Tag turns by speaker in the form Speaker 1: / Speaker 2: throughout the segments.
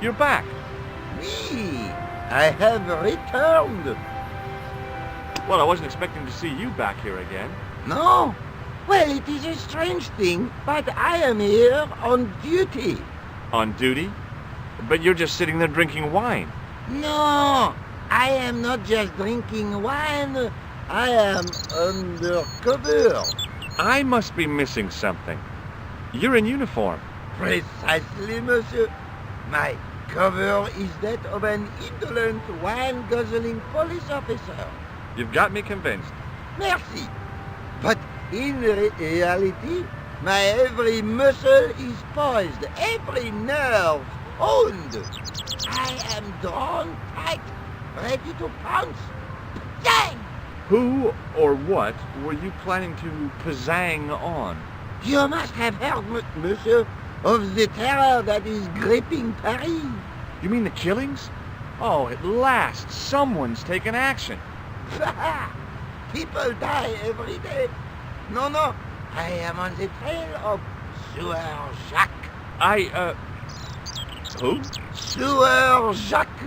Speaker 1: You're back.
Speaker 2: Oui, I have returned.
Speaker 1: Well, I wasn't expecting to see you back here again.
Speaker 2: No? Well, it is a strange thing, but I am here on duty.
Speaker 1: On duty? But you're just sitting there drinking wine.
Speaker 2: No, I am not just drinking wine. I am undercover.
Speaker 1: I must be missing something. You're in uniform.
Speaker 2: Precisely, monsieur. My cover is that of an indolent, wine-guzzling police officer.
Speaker 1: You've got me convinced.
Speaker 2: Merci. But in reality, my every muscle is poised, every nerve honed. I am drawn tight, ready to pounce. Bang!
Speaker 1: Who or what were you planning to pizzang on?
Speaker 2: You must have heard, monsieur, of the terror that is gripping Paris.
Speaker 1: You mean the killings? Oh, at last, someone's taken action.
Speaker 2: People die every day. No, I am on the trail of Sewer Jacques.
Speaker 1: Who?
Speaker 2: Sewer Jacques,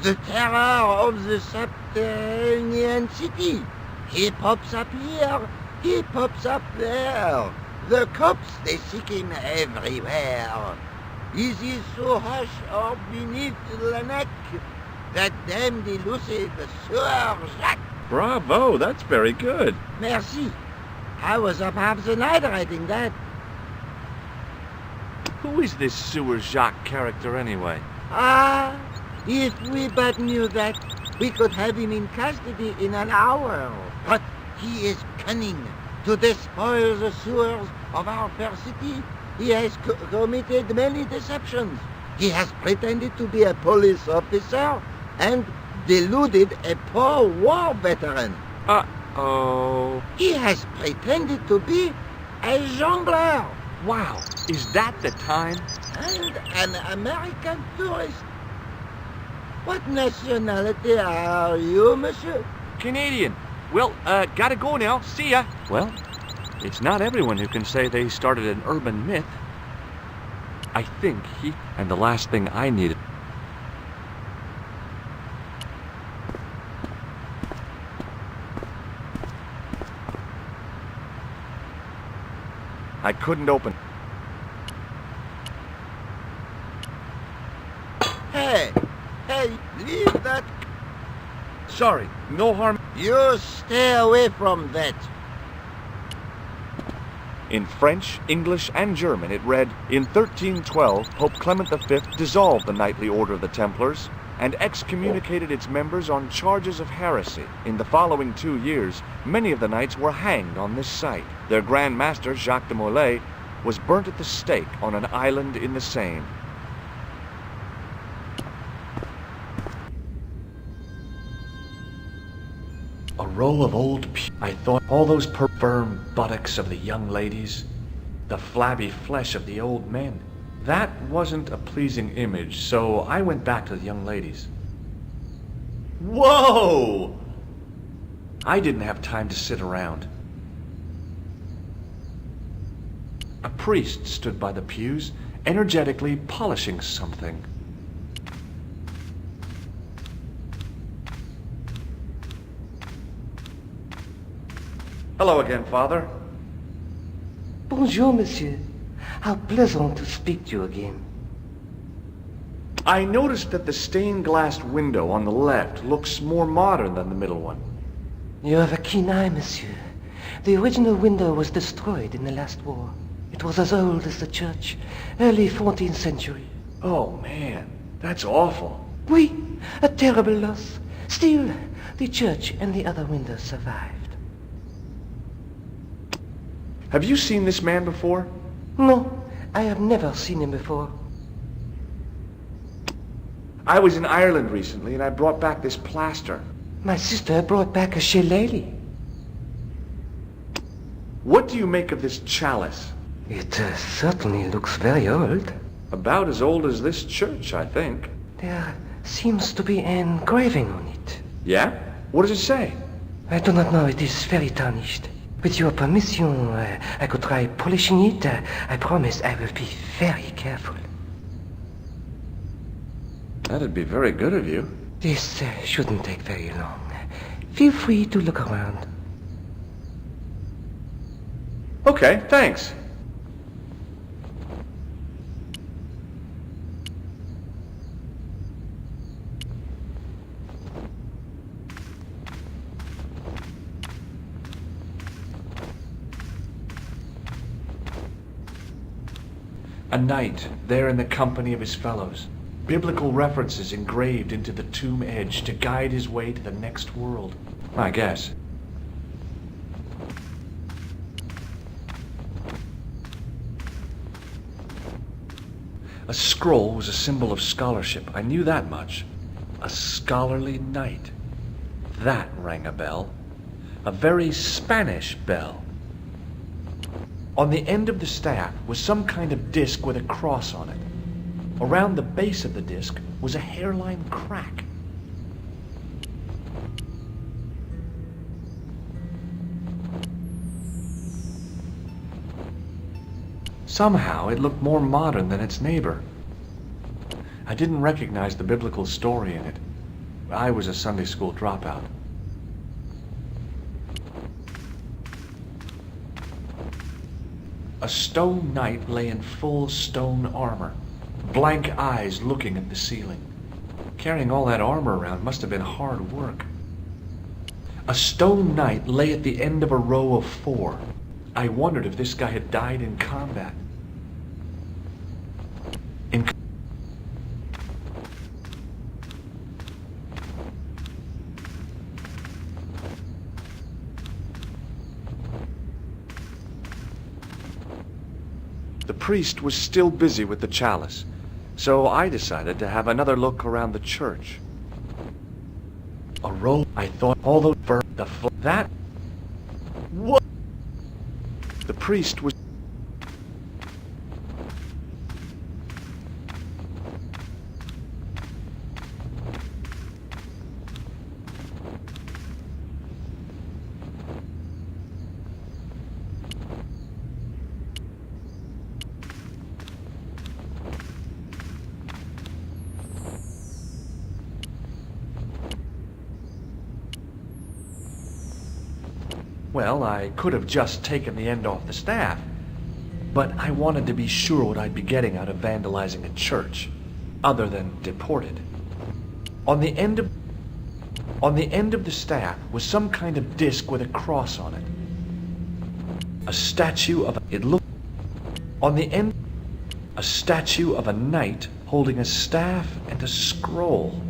Speaker 2: the terror of the subterranean city. He pops up here, he pops up there. The cops, they seek him everywhere. Is he so hush or beneath the neck? That damned elusive Sewer Jacques.
Speaker 1: Bravo, that's very good.
Speaker 2: Merci. I was up half the night writing that.
Speaker 1: Who is this Sewer Jacques character anyway?
Speaker 2: Ah, if we but knew that, we could have him in custody in an hour. But he is cunning to despoil the sewers of our fair city. He has committed many deceptions. He has pretended to be a police officer and deluded a poor war veteran.
Speaker 1: Uh-oh.
Speaker 2: He has pretended to be a jongleur.
Speaker 1: Wow, is that the time?
Speaker 2: And an American tourist. What nationality are you, monsieur?
Speaker 1: Canadian. Well, gotta go now. See ya. Well, it's not everyone who can say they started an urban myth. I think he... And the last thing I needed... I couldn't open...
Speaker 2: Hey, leave that.
Speaker 1: Sorry, no harm.
Speaker 2: You stay away from that.
Speaker 1: In French, English, and German it read, in 1312, Pope Clement V dissolved the knightly order of the Templars and excommunicated its members on charges of heresy. In the following 2 years, many of the knights were hanged on this site. Their Grand Master, Jacques de Molay, was burnt at the stake on an island in the Seine. A row of old I thought all those firm buttocks of the young ladies, the flabby flesh of the old men. That wasn't a pleasing image, so I went back to the young ladies. Whoa! I didn't have time to sit around. A priest stood by the pews, energetically polishing something. Hello again, Father.
Speaker 3: Bonjour, monsieur. How pleasant to speak to you again.
Speaker 1: I noticed that the stained glass window on the left looks more modern than the middle one.
Speaker 3: You have a keen eye, monsieur. The original window was destroyed in the last war. It was as old as the church, early 14th century.
Speaker 1: Oh, man, that's awful.
Speaker 3: Oui, a terrible loss. Still, the church and the other windows survived.
Speaker 1: Have you seen this man before?
Speaker 3: No, I have never seen him before.
Speaker 1: I was in Ireland recently and I brought back this plaster.
Speaker 3: My sister brought back a shillelagh.
Speaker 1: What do you make of this chalice?
Speaker 3: It certainly looks very old.
Speaker 1: About as old as this church, I think.
Speaker 3: There seems to be an engraving on it.
Speaker 1: Yeah? What does it say?
Speaker 3: I do not know. It is very tarnished. With your permission, I could try polishing it. I promise I will be very careful.
Speaker 1: That'd be very good of you.
Speaker 3: This shouldn't take very long. Feel free to look around.
Speaker 1: Okay, thanks. A knight, there in the company of his fellows. Biblical references engraved into the tomb edge to guide his way to the next world. I guess. A scroll was a symbol of scholarship. I knew that much. A scholarly knight. That rang a bell. A very Spanish bell. On the end of the staff was some kind of disc with a cross on it. Around the base of the disc was a hairline crack. Somehow it looked more modern than its neighbor. I didn't recognize the biblical story in it. I was a Sunday school dropout. A stone knight lay in full stone armor, blank eyes looking at the ceiling. Carrying all that armor around must have been hard work. A stone knight lay at the end of a row of 4. I wondered if this guy had died in combat. The priest was still busy with the chalice, so I decided to have another look around the church. A row, I thought, although for that... What? The priest was... Well, I could have just taken the end off the staff, but I wanted to be sure what I'd be getting out of vandalizing a church, other than deported. On the end of the staff was some kind of disc with a cross on it. A statue of a statue of a knight holding a staff and a scroll.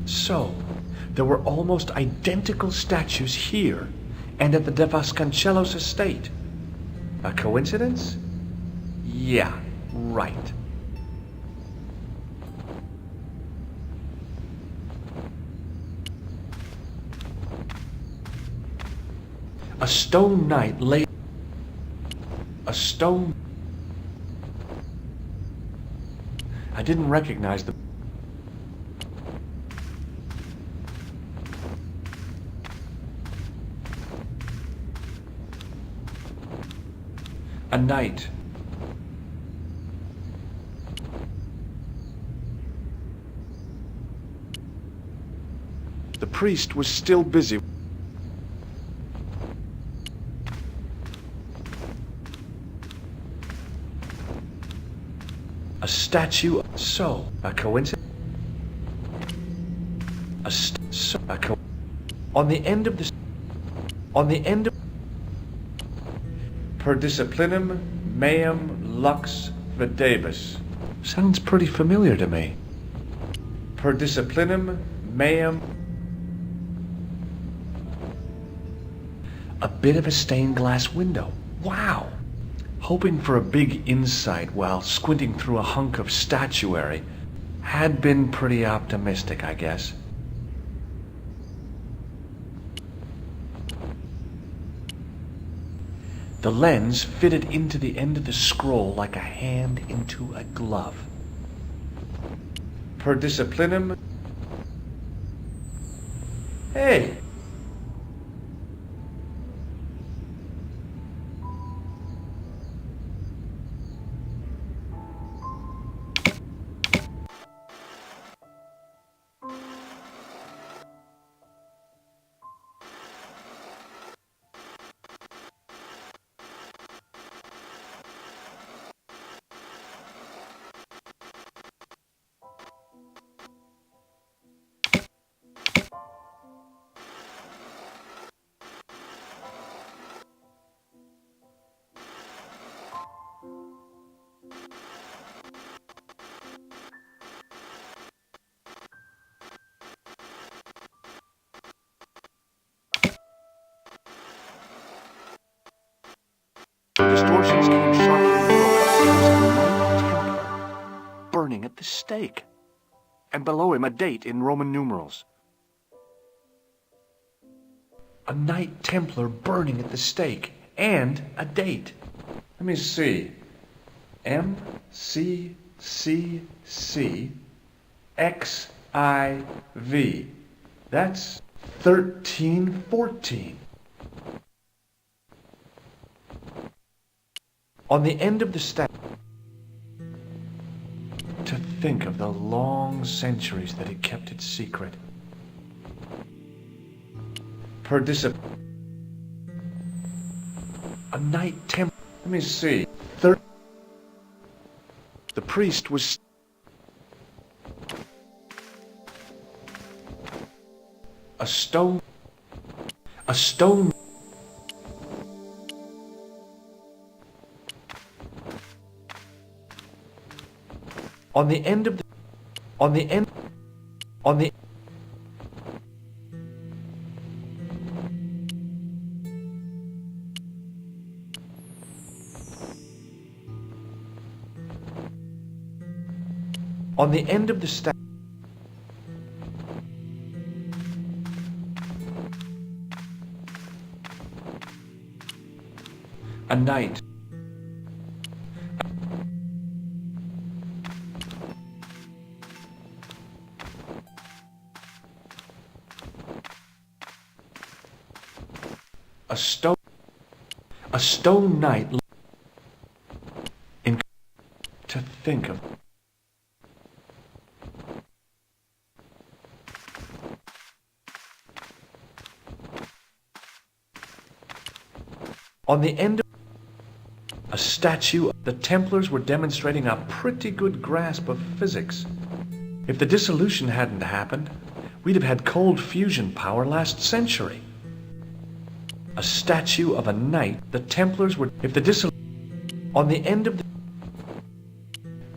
Speaker 1: So, there were almost identical statues here and at the De Vasconcellos estate. A coincidence? Yeah, right. A stone knight lay... A stone... I didn't recognize the... A knight. The priest was still busy. A statue. So, a coincidence. On the end of the... On the end of... Per disciplinum meum lux videbus. Sounds pretty familiar to me. Per disciplinum meum... A bit of a stained glass window. Wow! Hoping for a big insight while squinting through a hunk of statuary had been pretty optimistic, I guess. The lens fitted into the end of the scroll like a hand into a glove. Per disciplinum... Hey! The distortions came sharply and broken. There was a Knight Templar burning at the stake. And below him a date in Roman numerals. A Knight Templar burning at the stake. And a date. Let me see. MCCCXIV. That's 1314. On the end of the staff. To think of the long centuries that it kept its secret. A Knight Templar. Let me see. The priest was... A stone... On the end of the... On the end... On the... On the end of the staff. A knight. A stone knight. To think of. On the end of a statue, the Templars were demonstrating a pretty good grasp of physics. If the dissolution hadn't happened, we'd have had cold fusion power last century. A statue of a knight, the Templars were... If the dissolution... On the end of the...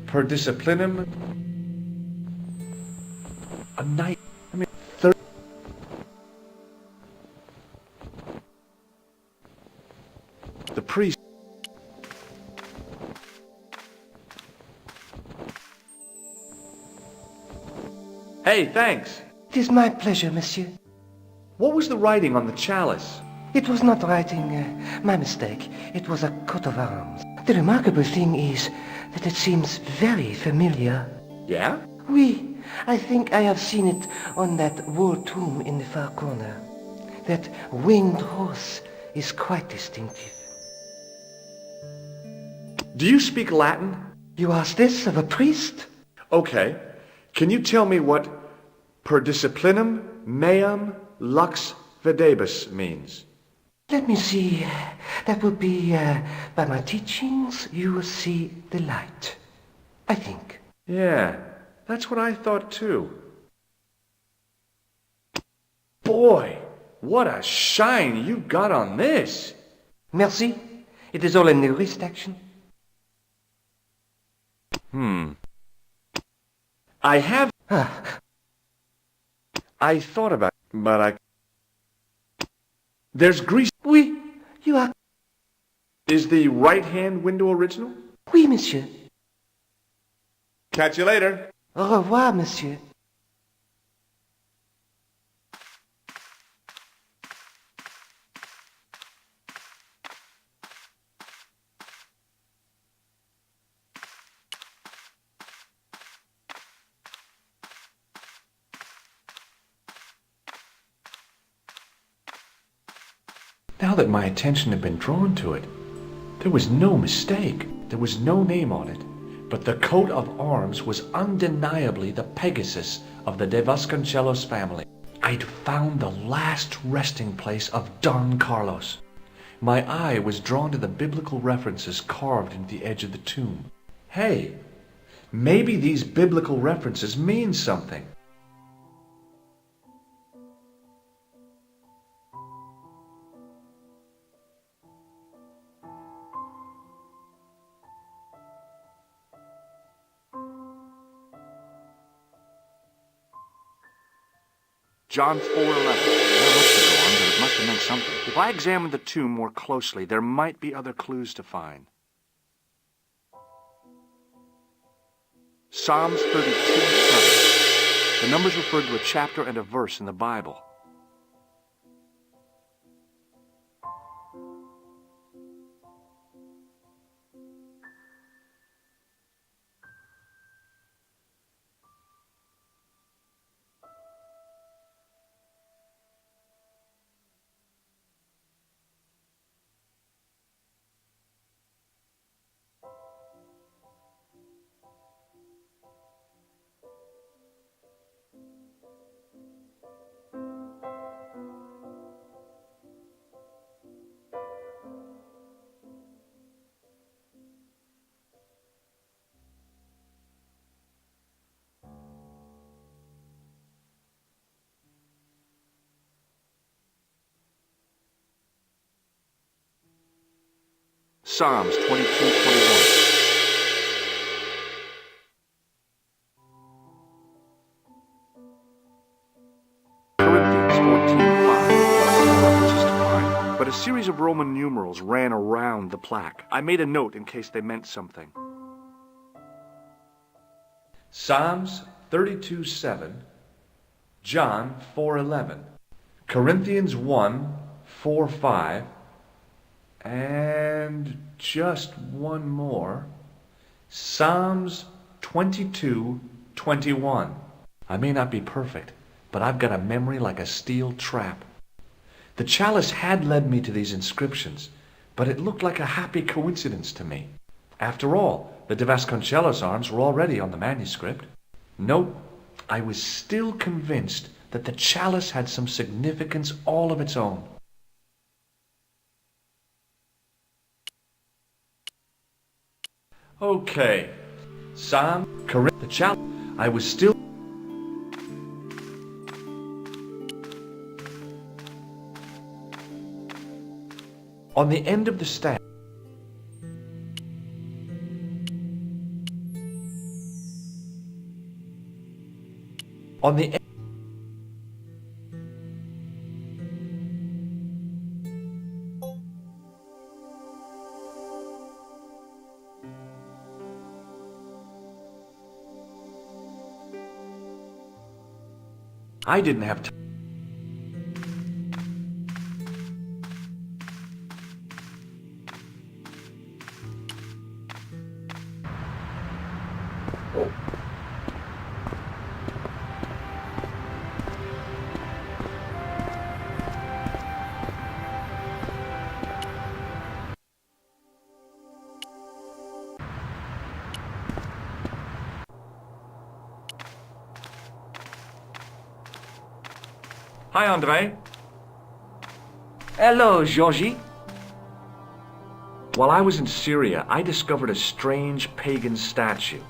Speaker 1: Per disciplinum... A knight... I mean... The priest... Hey, thanks.
Speaker 3: It is my pleasure, monsieur.
Speaker 1: What was the writing on the chalice?
Speaker 3: It was not writing, my mistake. It was a coat of arms. The remarkable thing is that it seems very familiar.
Speaker 1: Yeah?
Speaker 3: Oui, I think I have seen it on that wall tomb in the far corner. That winged horse is quite distinctive.
Speaker 1: Do you speak Latin?
Speaker 3: You ask this of a priest?
Speaker 1: Okay. Can you tell me what per disciplinum meam lux videbus means?
Speaker 3: Let me see. That would be, by my teachings, you will see the light. I think.
Speaker 1: Yeah, that's what I thought too. Boy, what a shine you got on this.
Speaker 3: Merci. It is all in the wrist action.
Speaker 1: I have...
Speaker 3: Ah,
Speaker 1: I thought about it, but I... There's grease...
Speaker 3: oui, you are...
Speaker 1: Is the right-hand window original?
Speaker 3: Oui, monsieur.
Speaker 1: Catch you later.
Speaker 3: Au revoir, monsieur.
Speaker 1: Now that my attention had been drawn to it, there was no mistake. There was no name on it, but the coat of arms was undeniably the Pegasus of the De Vasconcelos family. I'd found the last resting place of Don Carlos. My eye was drawn to the biblical references carved into the edge of the tomb. Hey, maybe these biblical references mean something. John 4:11. but it must have meant something. If I examine the tomb more closely, there might be other clues to find. Psalms 32:7. The numbers refer to a chapter and a verse in the Bible. Psalms 22:21. Corinthians 14:5. References to find, but a series of Roman numerals ran around the plaque. I made a note in case they meant something. Psalms 32:7, John 4:11, Corinthians 1:4-5, and just one more. Psalms 22:21. I may not be perfect, but I've got a memory like a steel trap. The chalice had led me to these inscriptions, but it looked like a happy coincidence to me. After all, the de Vasconcellos arms were already on the manuscript. Nope, I was still convinced that the chalice had some significance all of its own. Okay, the chalice. I was still. On the end of the staff. On the end. I didn't have time. Hi, André.
Speaker 3: Hello, Georgie.
Speaker 1: While I was in Syria, I discovered a strange pagan statue.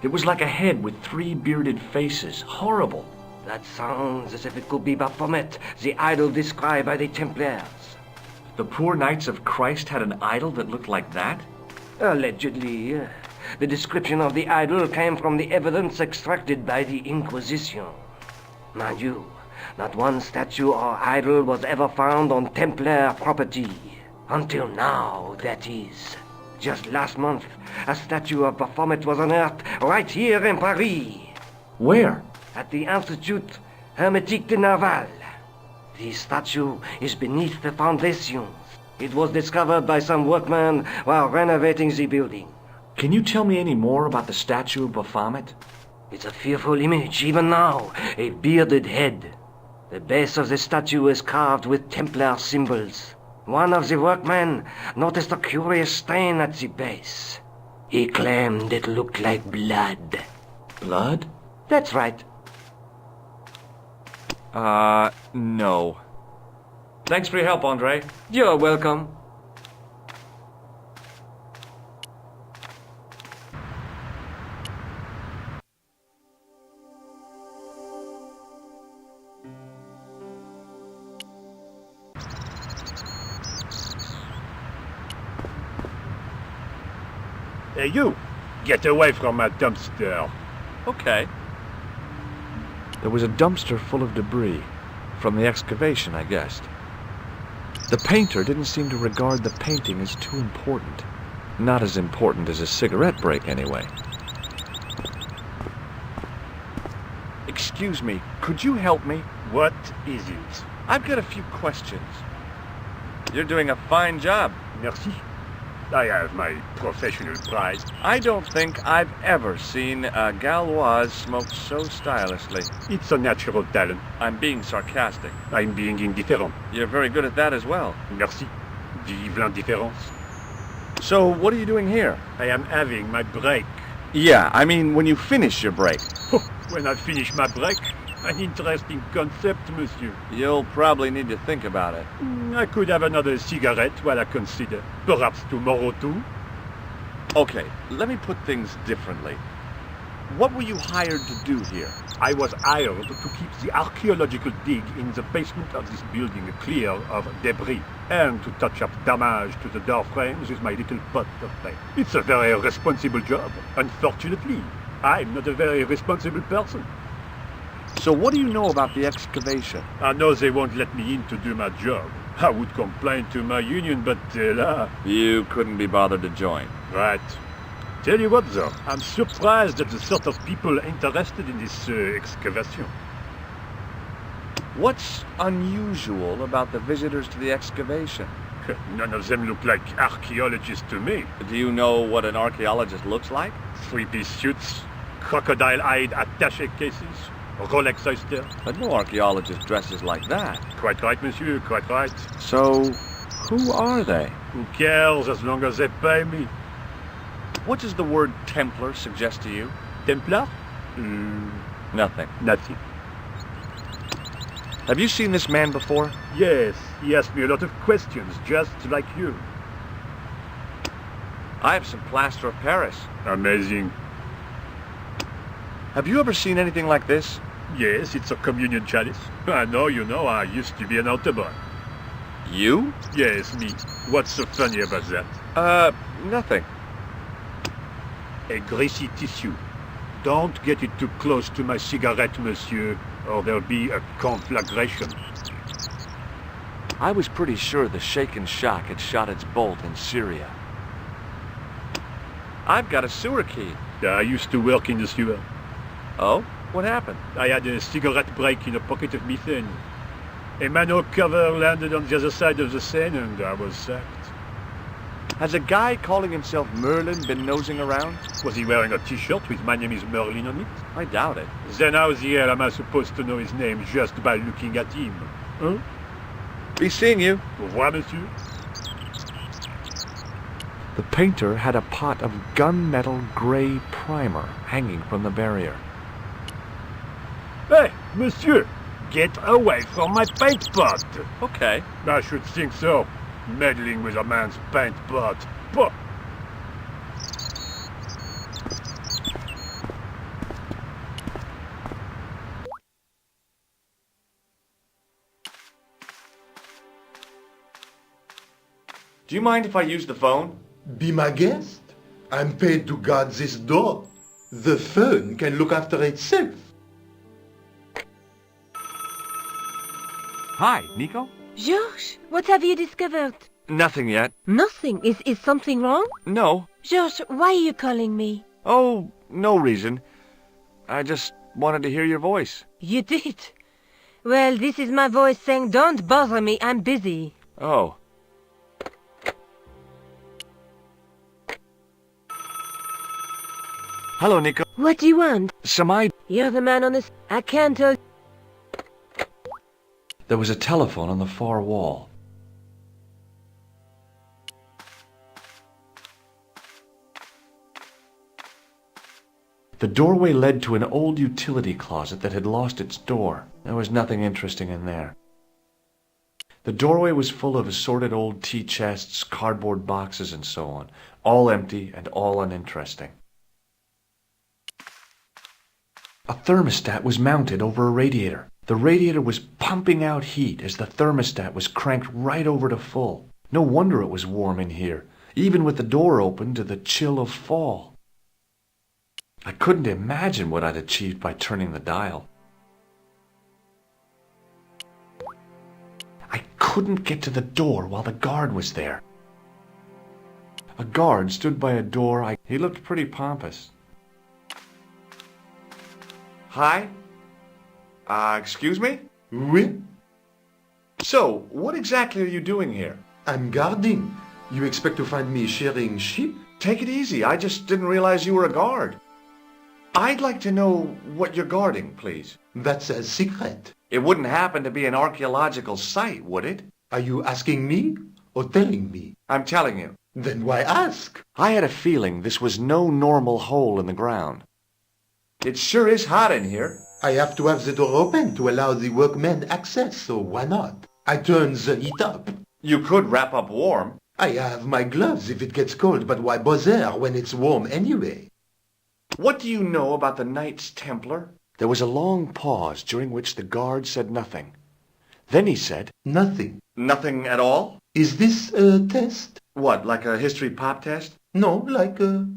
Speaker 1: It was like a head with 3 bearded faces. Horrible.
Speaker 3: That sounds as if it could be Baphomet, the idol described by the Templars.
Speaker 1: The poor Knights of Christ had an idol that looked like that?
Speaker 3: Allegedly. The description of the idol came from the evidence extracted by the Inquisition. Mind you, not one statue or idol was ever found on Templar property. Until now, that is. Just last month, a statue of Baphomet was unearthed right here in Paris.
Speaker 1: Where?
Speaker 3: At the Institut Hermétique de Naval. The statue is beneath the foundations. It was discovered by some workmen while renovating the building.
Speaker 1: Can you tell me any more about the statue of Baphomet?
Speaker 3: It's a fearful image, even now. A bearded head. The base of the statue is carved with Templar symbols. One of the workmen noticed a curious stain at the base. He claimed it looked like blood.
Speaker 1: Blood?
Speaker 3: That's right.
Speaker 1: No. Thanks for your help, André.
Speaker 3: You're welcome.
Speaker 4: Hey, you! Get away from that dumpster!
Speaker 1: Okay. There was a dumpster full of debris. From the excavation, I guessed. The painter didn't seem to regard the painting as too important. Not as important as a cigarette break, anyway. Excuse me, could you help me?
Speaker 4: What is it?
Speaker 1: I've got a few questions. You're doing a fine job.
Speaker 4: Merci. I have my professional pride.
Speaker 1: I don't think I've ever seen a Gauloise smoke so stylishly.
Speaker 4: It's a natural talent.
Speaker 1: I'm being sarcastic.
Speaker 4: I'm being indifferent.
Speaker 1: You're very good at that as well.
Speaker 4: Merci. Vive l'indifférence.
Speaker 1: So, what are you doing here?
Speaker 4: I am having my break.
Speaker 1: Yeah, I mean, when you finish your break.
Speaker 4: When I finish my break, an interesting concept, monsieur.
Speaker 1: You'll probably need to think about it.
Speaker 4: I could have another cigarette while I consider. Perhaps tomorrow too.
Speaker 1: Okay, let me put things differently. What were you hired to do here?
Speaker 4: I was hired to keep the archaeological dig in the basement of this building clear of debris, and to touch up damage to the door frames with my little pot of paint. It's a very responsible job. Unfortunately, I'm not a very responsible person.
Speaker 1: So what do you know about the excavation?
Speaker 4: I know they won't let me in to do my job. I would complain to my union, but
Speaker 1: You couldn't be bothered to join.
Speaker 4: Right. Tell you what, though, I'm surprised at the sort of people interested in this excavation.
Speaker 1: What's unusual about the visitors to the excavation?
Speaker 4: None of them look like archaeologists to me.
Speaker 1: Do you know what an archaeologist looks like?
Speaker 4: Three-piece suits, crocodile-eyed attaché cases, Rolex oyster.
Speaker 1: But no archaeologist dresses like that.
Speaker 4: Quite right, monsieur, quite right.
Speaker 1: So, who are they?
Speaker 4: Who cares as long as they pay me?
Speaker 1: What does the word Templar suggest to you?
Speaker 4: Templar?
Speaker 1: Nothing.
Speaker 4: Nothing.
Speaker 1: Have you seen this man before?
Speaker 4: Yes, he asked me a lot of questions, just like you.
Speaker 1: I have some plaster of Paris.
Speaker 4: Amazing.
Speaker 1: Have you ever seen anything like this?
Speaker 4: Yes, it's a communion chalice. I know, you know, I used to be an altar boy.
Speaker 1: You?
Speaker 4: Yes, me. What's so funny about that?
Speaker 1: Nothing.
Speaker 4: A greasy tissue. Don't get it too close to my cigarette, monsieur, or there'll be a conflagration.
Speaker 1: I was pretty sure the shaken shock had shot its bolt in Syria. I've got a sewer key.
Speaker 4: I used to work in the sewer.
Speaker 1: Oh? What happened?
Speaker 4: I had a cigarette break in a pocket of methane. A manhole cover landed on the other side of the Seine and I was sacked.
Speaker 1: Has a guy calling himself Merlin been nosing around?
Speaker 4: Was he wearing a t-shirt with "My name is Merlin" on it?
Speaker 1: I doubt it.
Speaker 4: Then how the hell am I supposed to know his name just by looking at him? Huh?
Speaker 1: Be seeing you.
Speaker 4: Au revoir, monsieur.
Speaker 1: The painter had a pot of gunmetal gray primer hanging from the barrier.
Speaker 4: Hey, monsieur! Get away from my paint pot!
Speaker 1: Okay.
Speaker 4: I should think so. Meddling with a man's paint pot. Pah!
Speaker 1: Do you mind if I use the phone?
Speaker 5: Be my guest. I'm paid to guard this door. The phone can look after itself.
Speaker 1: Hi, Nico?
Speaker 6: Georges, what have you discovered?
Speaker 1: Nothing yet.
Speaker 6: Nothing. Is something wrong?
Speaker 1: No.
Speaker 6: Georges, why are you calling me?
Speaker 1: Oh, no reason. I just wanted to hear your voice.
Speaker 6: You did. Well, this is my voice saying, don't bother me, I'm busy.
Speaker 1: Oh. Hello, Nico.
Speaker 6: What do you want?
Speaker 1: You're
Speaker 6: the man on this... I can't tell...
Speaker 1: There was a telephone on the far wall. The doorway led to an old utility closet that had lost its door. There was nothing interesting in there. The doorway was full of assorted old tea chests, cardboard boxes, and so on, all empty and all uninteresting. A thermostat was mounted over a radiator. The radiator was pumping out heat as the thermostat was cranked right over to full. No wonder it was warm in here, even with the door open to the chill of fall. I couldn't imagine what I'd achieved by turning the dial. I couldn't get to the door while the guard was there. A guard stood by a door. He looked pretty pompous. Hi? Excuse me?
Speaker 5: Oui?
Speaker 1: So, what exactly are you doing here?
Speaker 5: I'm guarding. You expect to find me shearing sheep?
Speaker 1: Take it easy. I just didn't realize you were a guard. I'd like to know what you're guarding, please.
Speaker 5: That's a secret.
Speaker 1: It wouldn't happen to be an archaeological site, would it?
Speaker 5: Are you asking me or telling me?
Speaker 1: I'm telling you.
Speaker 5: Then why ask?
Speaker 1: I had a feeling this was no normal hole in the ground. It sure is hot in here.
Speaker 5: I have to have the door open to allow the workmen access, so why not? I turn the heat up.
Speaker 1: You could wrap up warm.
Speaker 5: I have my gloves if it gets cold, but why bother when it's warm anyway?
Speaker 1: What do you know about the Knights Templar? There was a long pause during which the guard said nothing. Then he said,
Speaker 5: Nothing.
Speaker 1: Nothing at all?
Speaker 5: Is this a test?
Speaker 1: What, like a history pop test?
Speaker 5: No, like a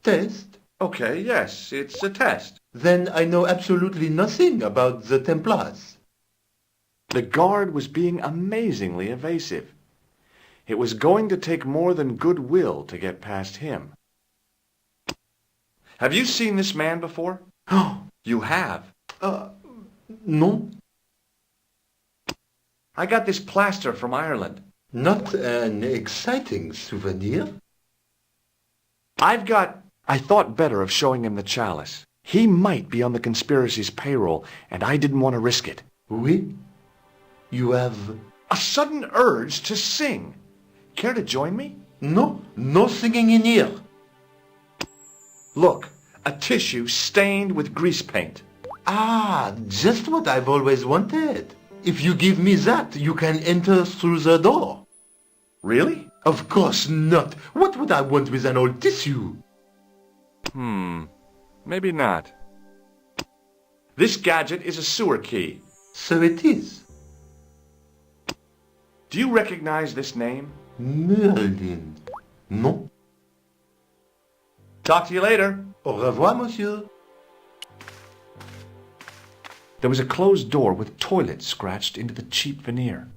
Speaker 5: test.
Speaker 1: Okay, yes, it's a test.
Speaker 5: Then I know absolutely nothing about the Templars.
Speaker 1: The guard was being amazingly evasive. It was going to take more than goodwill to get past him. Have you seen this man before?
Speaker 5: Oh,
Speaker 1: You have?
Speaker 5: no,
Speaker 1: I got this plaster from Ireland.
Speaker 5: not an exciting souvenir.
Speaker 1: I thought better of showing him the chalice. He might be on the conspiracy's payroll, and I didn't want to risk it.
Speaker 5: Oui? You have...
Speaker 1: A sudden urge to sing. Care to join me?
Speaker 5: No, no singing in here.
Speaker 1: Look, a tissue stained with grease paint.
Speaker 5: Ah, just what I've always wanted. If you give me that, you can enter through the door.
Speaker 1: Really?
Speaker 5: Of course not. What would I want with an old tissue?
Speaker 1: Maybe not. This gadget is a sewer key.
Speaker 5: So it is.
Speaker 1: Do you recognize this name?
Speaker 5: Merlin. Non.
Speaker 1: Talk to you later.
Speaker 5: Au revoir, monsieur.
Speaker 1: There was a closed door with toilet scratched into the cheap veneer.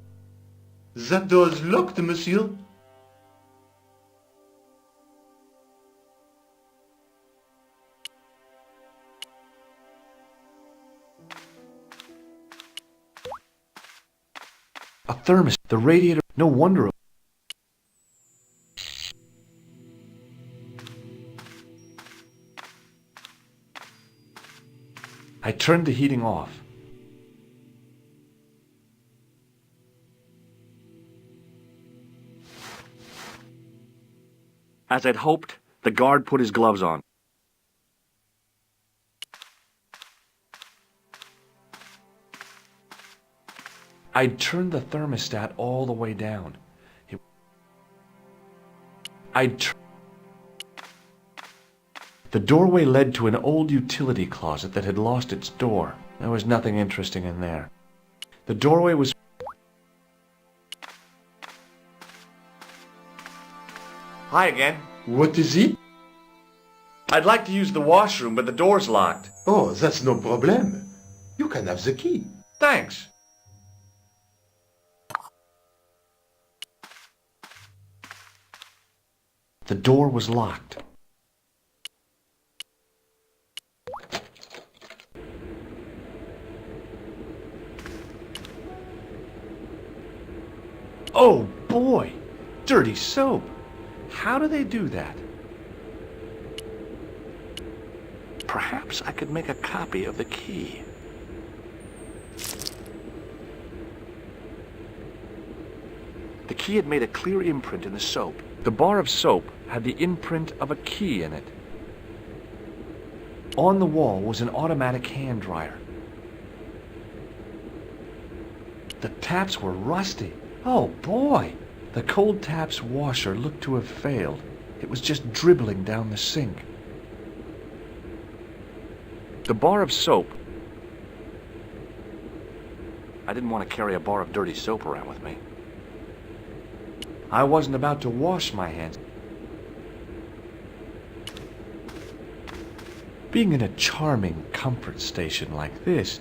Speaker 5: That door's locked, monsieur.
Speaker 1: A thermos. The radiator. No wonder. I turned the heating off. As I'd hoped, the guard put his gloves on. I'd turned the thermostat all the way down. The doorway led to an old utility closet that had lost its door. There was nothing interesting in there. The doorway was... Hi again.
Speaker 5: What is it?
Speaker 1: I'd like to use the washroom, but the door's locked.
Speaker 5: Oh, that's no problem. You can have the key.
Speaker 1: Thanks. The door was locked. Oh boy! Dirty soap! How do they do that? Perhaps I could make a copy of the key. The key had made a clear imprint in the soap. The bar of soap had the imprint of a key in it. On the wall was an automatic hand dryer. The taps were rusty. Oh boy! The cold tap's washer looked to have failed. It was just dribbling down the sink. The bar of soap. I didn't want to carry a bar of dirty soap around with me. I wasn't about to wash my hands. Being in a charming comfort station like this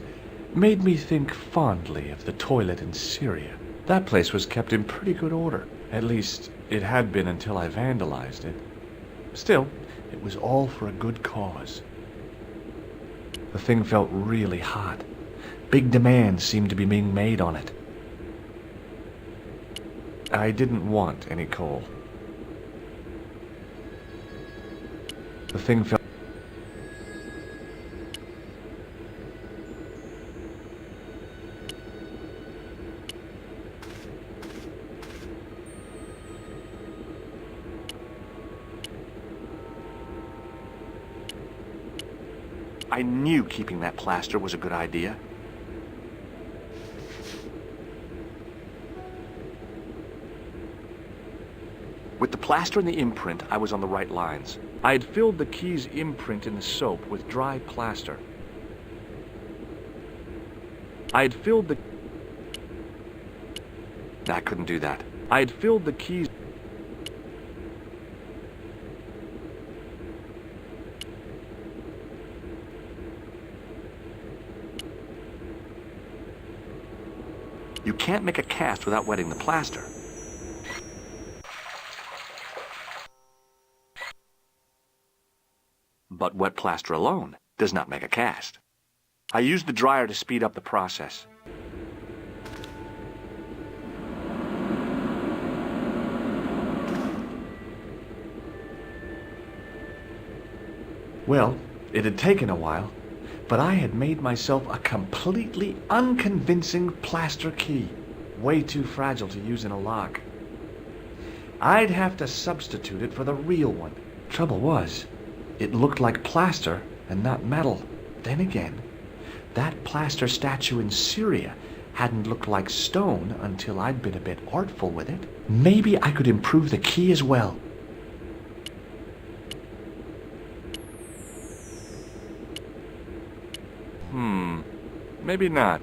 Speaker 1: made me think fondly of the toilet in Syria. That place was kept in pretty good order. At least, it had been until I vandalized it. Still, it was all for a good cause. The thing felt really hot. Big demands seemed to be being made on it. I didn't want any coal. The thing felt... I knew keeping that plaster was a good idea. With the plaster and the imprint, I was on the right lines. I had filled the key's imprint in the soap with dry plaster. I had filled the... I couldn't do that. I had filled the keys... You can't make a cast without wetting the plaster. But wet plaster alone does not make a cast. I used the dryer to speed up the process. Well, it had taken a while, but I had made myself a completely unconvincing plaster key, way too fragile to use in a lock. I'd have to substitute it for the real one. Trouble was, it looked like plaster and not metal. Then again, that plaster statue in Syria hadn't looked like stone until I'd been a bit artful with it. Maybe I could improve the key as well. Maybe not.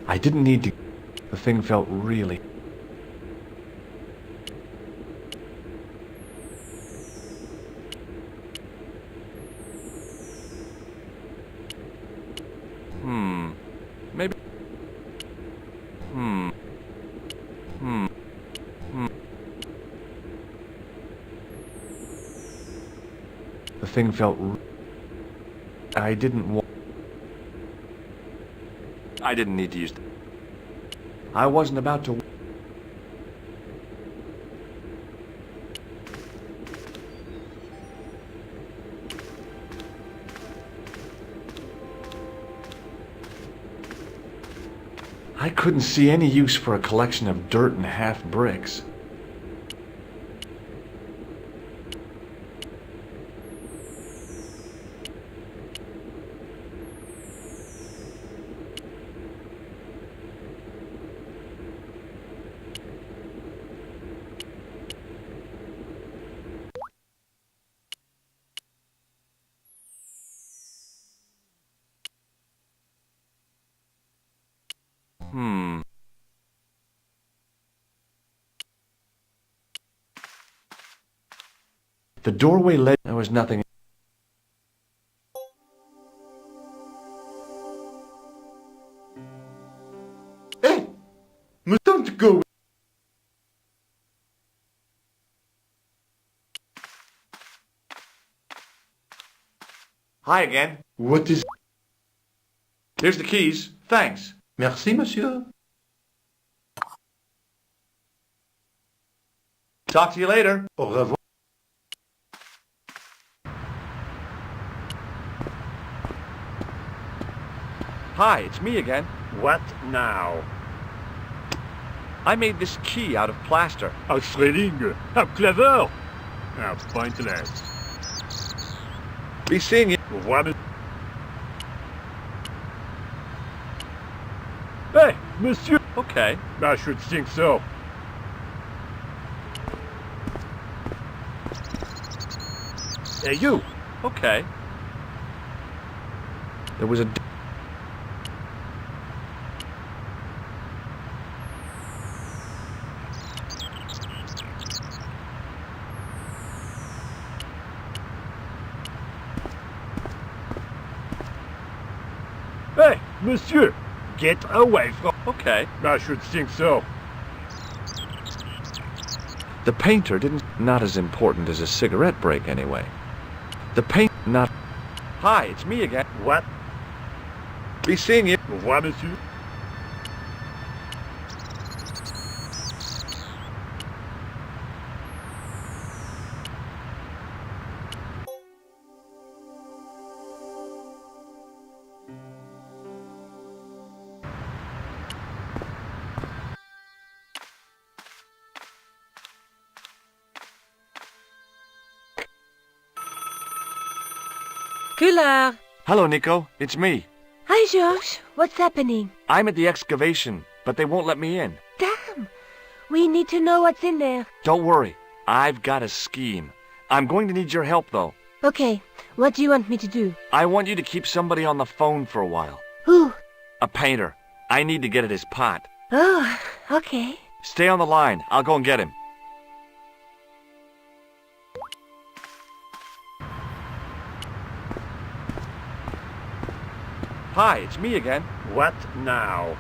Speaker 1: I didn't need to... The thing felt really... Maybe... The thing felt... I didn't need to use... I wasn't about to... I couldn't see any use for a collection of dirt and half bricks. The doorway led... There was nothing...
Speaker 5: Hey! Don't go!
Speaker 1: Hi again.
Speaker 5: What is...
Speaker 1: Here's the keys. Thanks.
Speaker 5: Merci, monsieur.
Speaker 1: Talk to you later.
Speaker 5: Au revoir.
Speaker 1: Hi, it's me again.
Speaker 4: What now?
Speaker 1: I made this key out of plaster.
Speaker 4: How thrilling! How clever! How pointless.
Speaker 1: Be seeing you.
Speaker 4: What? Hey, monsieur!
Speaker 1: Okay.
Speaker 4: I should think so. Hey, you!
Speaker 1: Okay. There was a...
Speaker 4: Hey, monsieur! Get away from...
Speaker 1: Okay.
Speaker 4: I should think so.
Speaker 1: The painter didn't... Not as important as a cigarette break, anyway. The paint... Not... Hi, it's me again.
Speaker 4: What?
Speaker 1: Be seeing you.
Speaker 4: Au revoir, monsieur.
Speaker 6: Coulard!
Speaker 1: Hello, Nico. It's me.
Speaker 6: Hi, Georges. What's happening?
Speaker 1: I'm at the excavation, but they won't let me in.
Speaker 6: Damn! We need to know what's in there.
Speaker 1: Don't worry. I've got a scheme. I'm going to need your help, though.
Speaker 6: Okay, what do you want me to do?
Speaker 1: I want you to keep somebody on the phone for a while.
Speaker 6: Who?
Speaker 1: A painter. I need to get at his pot.
Speaker 6: Oh, okay.
Speaker 1: Stay on the line. I'll go and get him. Hi, it's me again.
Speaker 4: What now?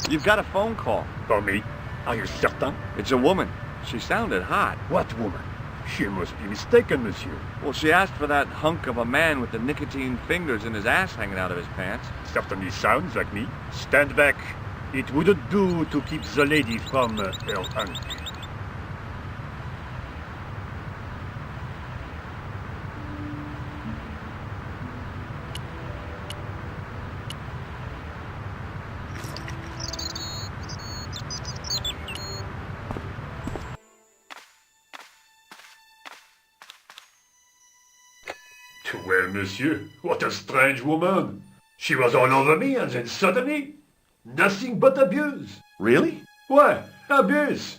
Speaker 1: You've got a phone call.
Speaker 4: For me? Are you certain?
Speaker 1: It's a woman. She sounded hot.
Speaker 4: What woman? She must be mistaken, monsieur.
Speaker 1: Well, she asked for that hunk of a man with the nicotine fingers and his ass hanging out of his pants.
Speaker 4: Certainly sounds like me. Stand back. It wouldn't do to keep the lady from her hunk. Well, monsieur, what a strange woman. She was all over me and then suddenly, nothing but abuse.
Speaker 1: Really?
Speaker 4: Why, abuse?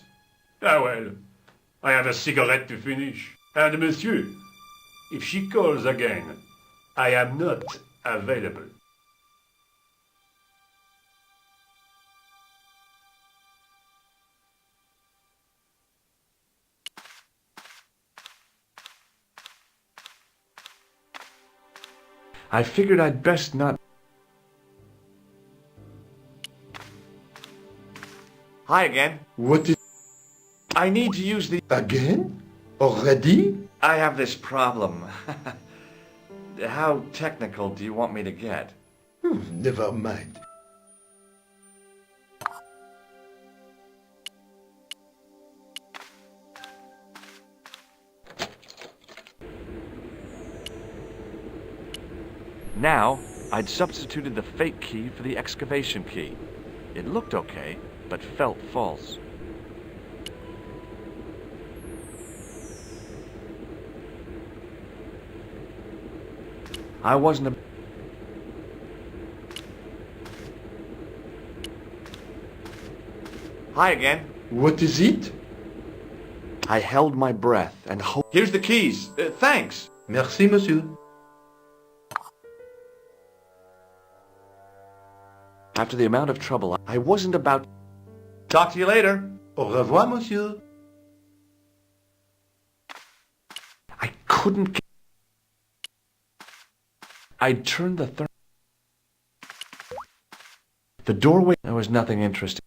Speaker 4: Ah well, I have a cigarette to finish. And monsieur, if she calls again, I am not available.
Speaker 1: I figured I'd best not... Hi again.
Speaker 5: What is...
Speaker 1: I need to use the...
Speaker 5: Again? Already?
Speaker 1: I have this problem. How technical do you want me to get?
Speaker 5: Never mind.
Speaker 1: Now, I'd substituted the fake key for the excavation key. It looked okay, but felt false. I wasn't a... Hi again.
Speaker 5: What is it?
Speaker 1: I held my breath and Here's the keys. Thanks.
Speaker 5: Merci, monsieur.
Speaker 1: After the amount of trouble, I wasn't about... Talk to you later.
Speaker 5: Au revoir, monsieur.
Speaker 1: I couldn't... I'd turned the doorway... There was nothing interesting.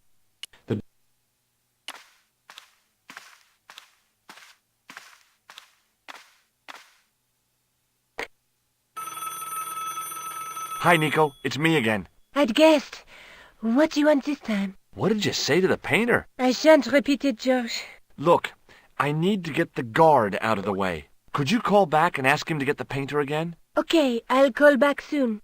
Speaker 1: Hi, Nico. It's me again.
Speaker 6: I'd guessed. What do you want this time?
Speaker 1: What did you say to the painter?
Speaker 6: I shan't repeat it, George.
Speaker 1: Look, I need to get the guard out of the way. Could you call back and ask him to get the painter again?
Speaker 6: Okay, I'll call back soon.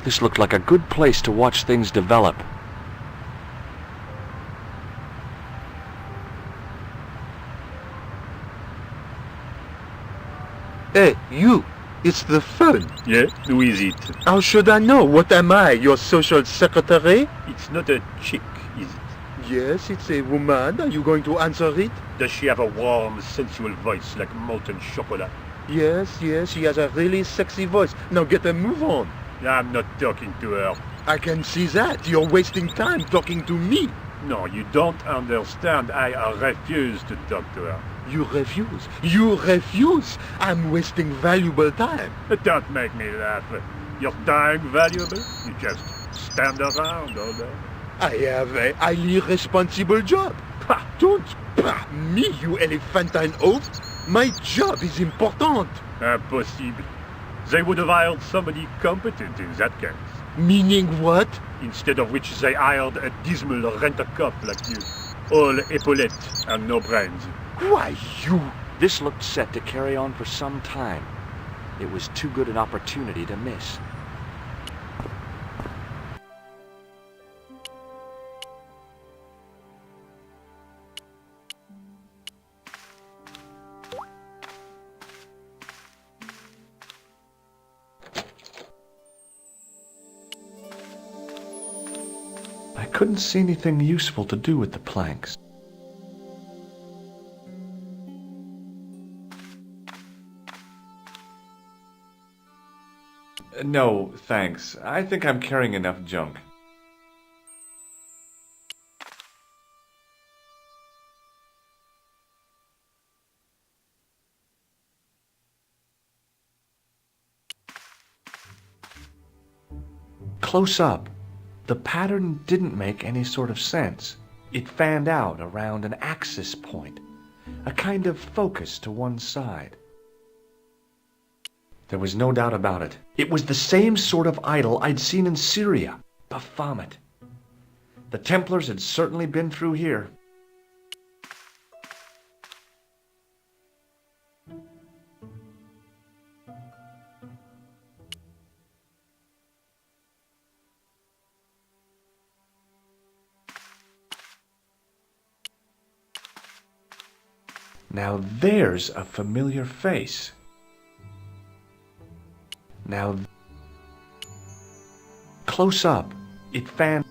Speaker 1: This looked like a good place to watch things develop.
Speaker 2: Hey, you!
Speaker 5: It's the phone.
Speaker 4: Yeah? Who is it?
Speaker 5: How should I know? What am I, your social secretary?
Speaker 4: It's not a chick, is it?
Speaker 5: Yes, it's a woman. Are you going to answer it?
Speaker 4: Does she have a warm, sensual voice like molten chocolate?
Speaker 5: Yes, she has a really sexy voice. Now get a move on.
Speaker 4: I'm not talking to her.
Speaker 5: I can see that. You're wasting time talking to me.
Speaker 4: No, you don't understand. I refuse to talk to her.
Speaker 5: You refuse. You refuse. I'm wasting valuable time.
Speaker 4: Don't make me laugh. Your time valuable? You just stand around all day.
Speaker 5: I have a highly responsible job. Pah, don't pah me, you elephantine oaf. My job is important.
Speaker 4: Impossible. They would have hired somebody competent in that case.
Speaker 5: Meaning what?
Speaker 4: Instead of which they hired a dismal rent-a-cop like you. All epaulettes and no brains.
Speaker 5: Why, you...
Speaker 1: This looked set to carry on for some time. It was too good an opportunity to miss. I couldn't see anything useful to do with the planks. No, thanks. I think I'm carrying enough junk. Close up, the pattern didn't make any sort of sense. It fanned out around an axis point, a kind of focus to one side. There was no doubt about it. It was the same sort of idol I'd seen in Syria, Baphomet. The Templars had certainly been through here. Now there's a familiar face. Now, close up, it fanned.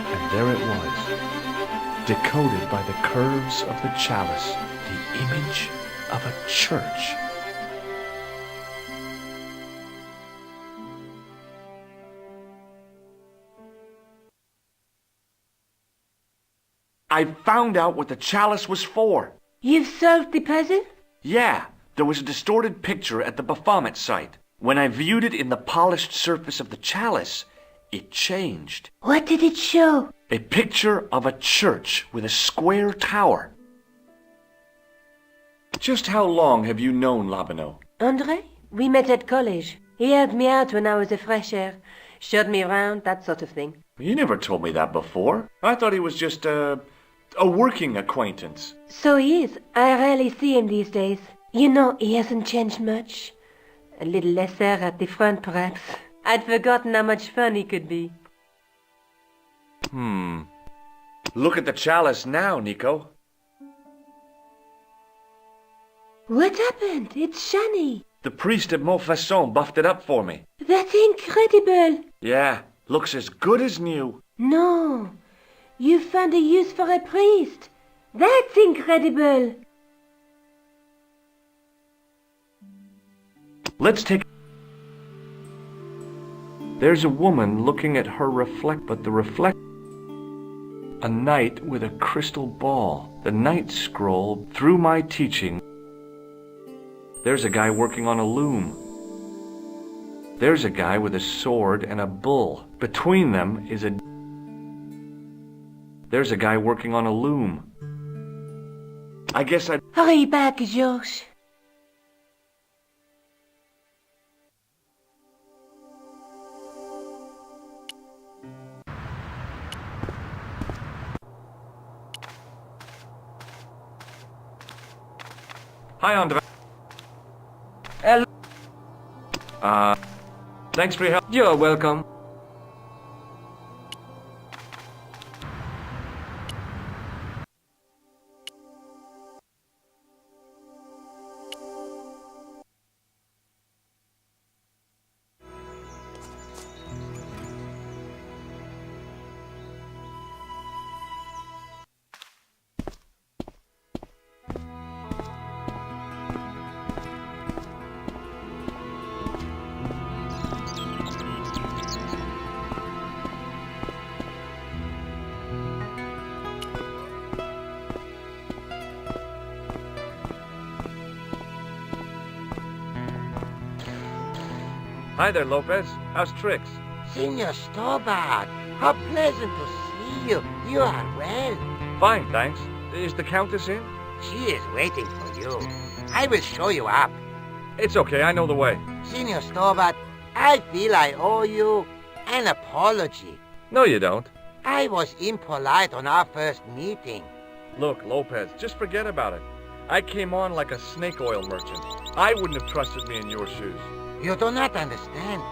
Speaker 1: And there it was, decoded by the curves of the chalice, the image of a church. I found out what the chalice was for.
Speaker 6: You've solved the puzzle?
Speaker 1: Yeah, there was a distorted picture at the Baphomet site. When I viewed it in the polished surface of the chalice, it changed.
Speaker 6: What did it show?
Speaker 1: A picture of a church with a square tower. Just how long have you known Labineau?
Speaker 6: André? We met at college. He helped me out when I was a fresh air. Showed me around, that sort of thing.
Speaker 1: You never told me that before. I thought he was just a working acquaintance.
Speaker 6: So he is. I rarely see him these days. You know, he hasn't changed much. A little less hair at the front, perhaps. I'd forgotten how much fun he could be.
Speaker 1: Look at the chalice now, Nico.
Speaker 6: What happened? It's shiny.
Speaker 1: The priest at Montfaucon buffed it up for me.
Speaker 6: That's incredible.
Speaker 1: Yeah, looks as good as new.
Speaker 6: No, you found a use for a priest. That's incredible.
Speaker 1: Let's take... There's a woman looking at her but the reflect... A knight with a crystal ball. The night scroll through my teaching. There's a guy working on a loom. There's a guy with a sword and a bull. Between them is a... There's a guy working on a loom. I guess I'd...
Speaker 6: Hurry back, Georges.
Speaker 1: Hi, Andre.
Speaker 3: Hello.
Speaker 1: Thanks for your help.
Speaker 3: You're welcome.
Speaker 1: Hi there, Lopez. How's tricks?
Speaker 2: Senor Stobart, how pleasant to see you. You are well.
Speaker 1: Fine, thanks. Is the Countess in?
Speaker 2: She is waiting for you. I will show you up.
Speaker 1: It's okay, I know the way.
Speaker 2: Senor Stobart, I feel I owe you an apology.
Speaker 1: No, you don't.
Speaker 2: I was impolite on our first meeting.
Speaker 1: Look, Lopez, just forget about it. I came on like a snake oil merchant. I wouldn't have trusted me in your shoes.
Speaker 2: You do not understand.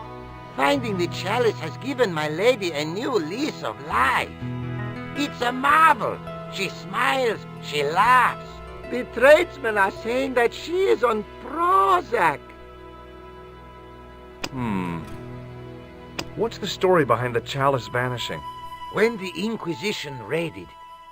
Speaker 2: Finding the chalice has given my lady a new lease of life. It's a marvel. She smiles, she laughs. The tradesmen are saying that she is on Prozac.
Speaker 1: What's the story behind the chalice vanishing?
Speaker 2: When the Inquisition raided,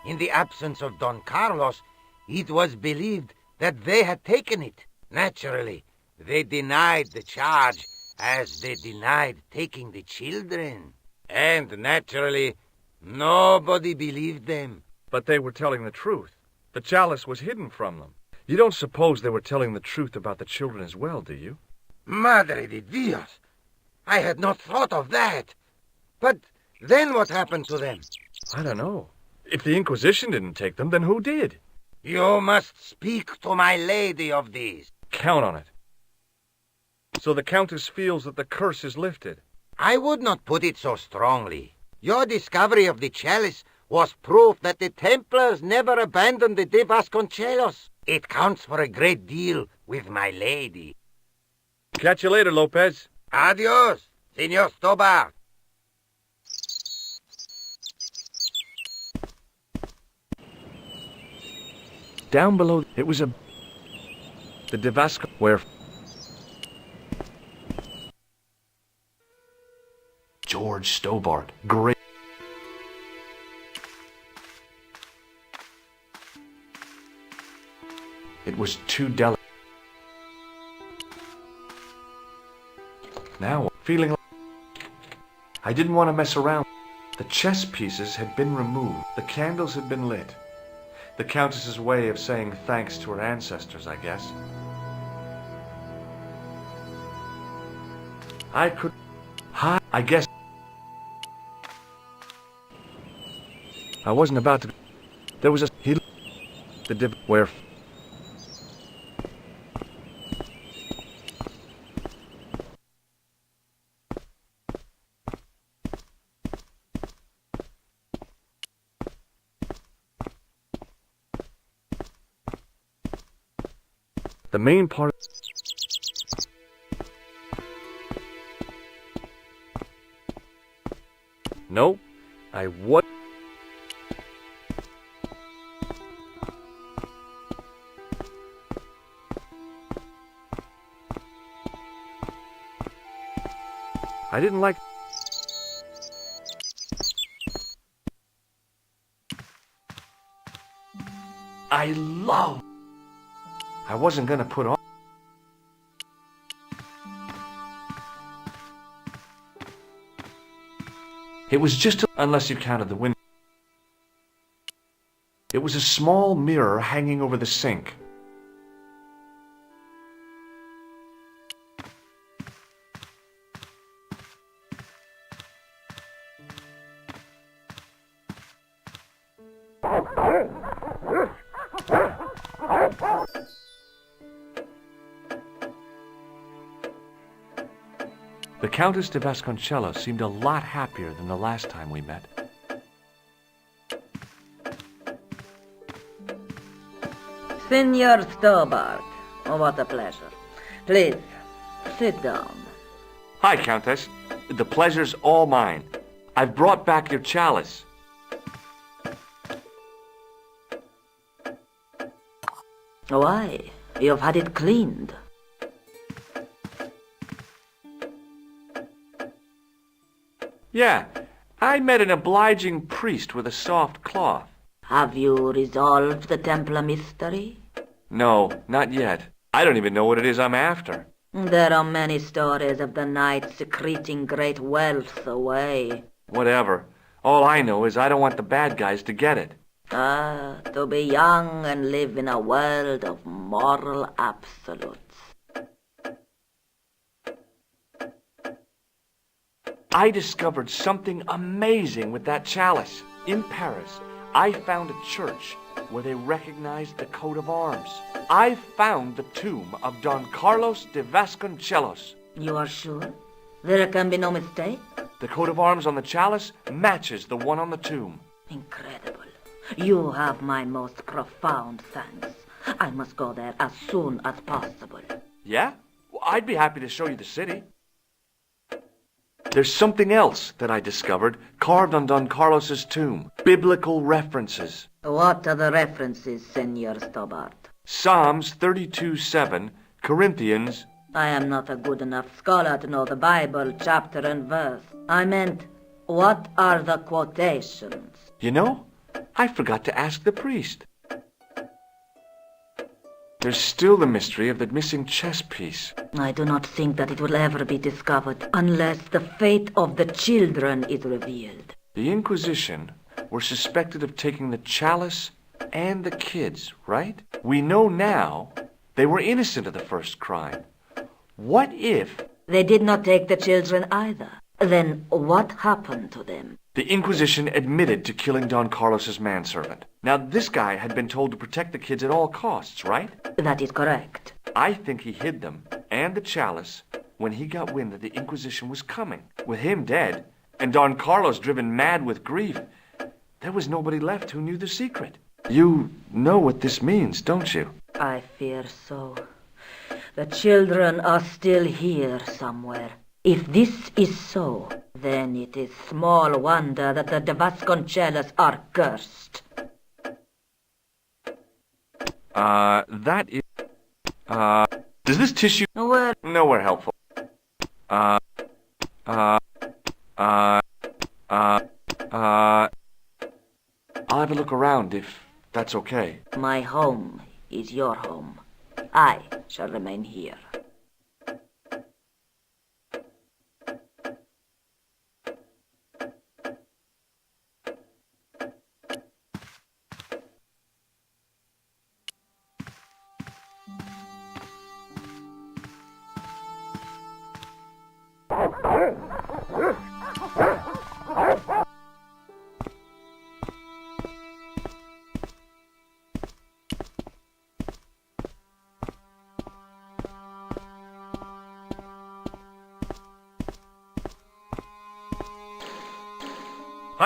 Speaker 2: in the absence of Don Carlos, it was believed that they had taken it. Naturally, they denied the charge as they denied taking the children. And naturally, nobody believed them.
Speaker 1: But they were telling the truth. The chalice was hidden from them. You don't suppose they were telling the truth about the children as well, do you?
Speaker 2: Madre de Dios! I had not thought of that. But then what happened to them?
Speaker 1: I don't know. If the Inquisition didn't take them, then who did?
Speaker 2: You must speak to my lady of these.
Speaker 1: Count on it. So the Countess feels that the curse is lifted.
Speaker 2: I would not put it so strongly. Your discovery of the chalice was proof that the Templars never abandoned the de Vasconcelos. It counts for a great deal with my lady.
Speaker 1: Catch you later, Lopez.
Speaker 2: Adios, Senor Stobart.
Speaker 1: Down below, it was the de Vasco, where George Stobart, great. It was too delicate. Now, feeling like I didn't want to mess around. The chess pieces had been removed. The candles had been lit. The Countess's way of saying thanks to her ancestors, I guess. I guess. I wasn't about to. There was where. The main part. No, I what? I didn't like. I wasn't gonna put on. It was just unless you counted the window. It was a small mirror hanging over the sink. The Countess de Vasconcelos seemed a lot happier than the last time we met.
Speaker 7: Senor Stobart, oh, what a pleasure. Please, sit down.
Speaker 1: Hi, Countess. The pleasure's all mine. I've brought back your chalice.
Speaker 7: Why? You've had it cleaned.
Speaker 1: Yeah, I met an obliging priest with a soft cloth.
Speaker 7: Have you resolved the Templar mystery?
Speaker 1: No, not yet. I don't even know what it is I'm after.
Speaker 7: There are many stories of the knight secreting great wealth away.
Speaker 1: Whatever. All I know is I don't want the bad guys to get it.
Speaker 7: To be young and live in a world of moral absolutes.
Speaker 1: I discovered something amazing with that chalice. In Paris, I found a church where they recognized the coat of arms. I found the tomb of Don Carlos de Vasconcelos.
Speaker 7: You are sure? There can be no mistake?
Speaker 1: The coat of arms on the chalice matches the one on the tomb.
Speaker 7: Incredible. You have my most profound thanks. I must go there as soon as possible.
Speaker 1: Yeah? Well, I'd be happy to show you the city. There's something else that I discovered carved on Don Carlos's tomb. Biblical references.
Speaker 7: What are the references, Senor Stobart?
Speaker 1: Psalms 32:7, Corinthians.
Speaker 7: I am not a good enough scholar to know the Bible chapter and verse. I meant, what are the quotations?
Speaker 1: You know, I forgot to ask the priest. There's still the mystery of the missing chess piece.
Speaker 7: I do not think that it will ever be discovered unless the fate of the children is revealed.
Speaker 1: The Inquisition were suspected of taking the chalice and the kids, right? We know now they were innocent of the first crime. What if...
Speaker 7: They did not take the children either. Then what happened to them?
Speaker 1: The Inquisition admitted to killing Don Carlos's manservant. Now, this guy had been told to protect the kids at all costs, right?
Speaker 7: That is correct.
Speaker 1: I think he hid them and the chalice when he got wind that the Inquisition was coming. With him dead and Don Carlos driven mad with grief, there was nobody left who knew the secret. You know what this means, don't you?
Speaker 7: I fear so. The children are still here somewhere. If this is so, then it is small wonder that the de Vasconcelos are cursed.
Speaker 1: That is... does this tissue...
Speaker 7: Well,
Speaker 1: Nowhere helpful. I'll have a look around if that's okay.
Speaker 7: my home is your home. I shall remain here.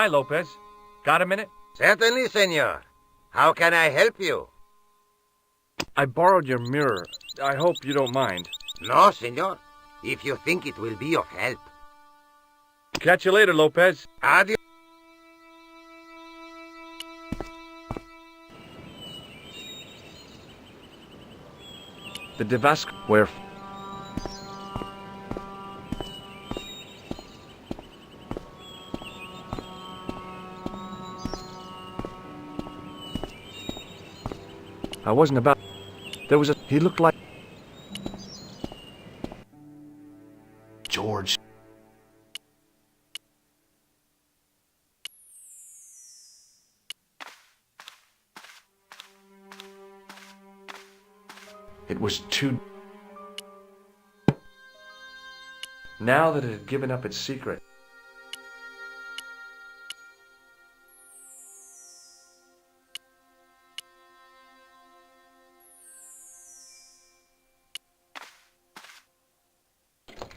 Speaker 1: Hi, Lopez. Got a minute?
Speaker 2: Certainly, senor. How can I help you?
Speaker 1: I borrowed your mirror. I hope you don't mind.
Speaker 2: No, senor. If you think it will be of help.
Speaker 1: Catch you later, Lopez.
Speaker 2: Adios.
Speaker 1: The Devasc... Where... I wasn't about... There was a... He looked like... George. It was too... Now that it had given up its secret...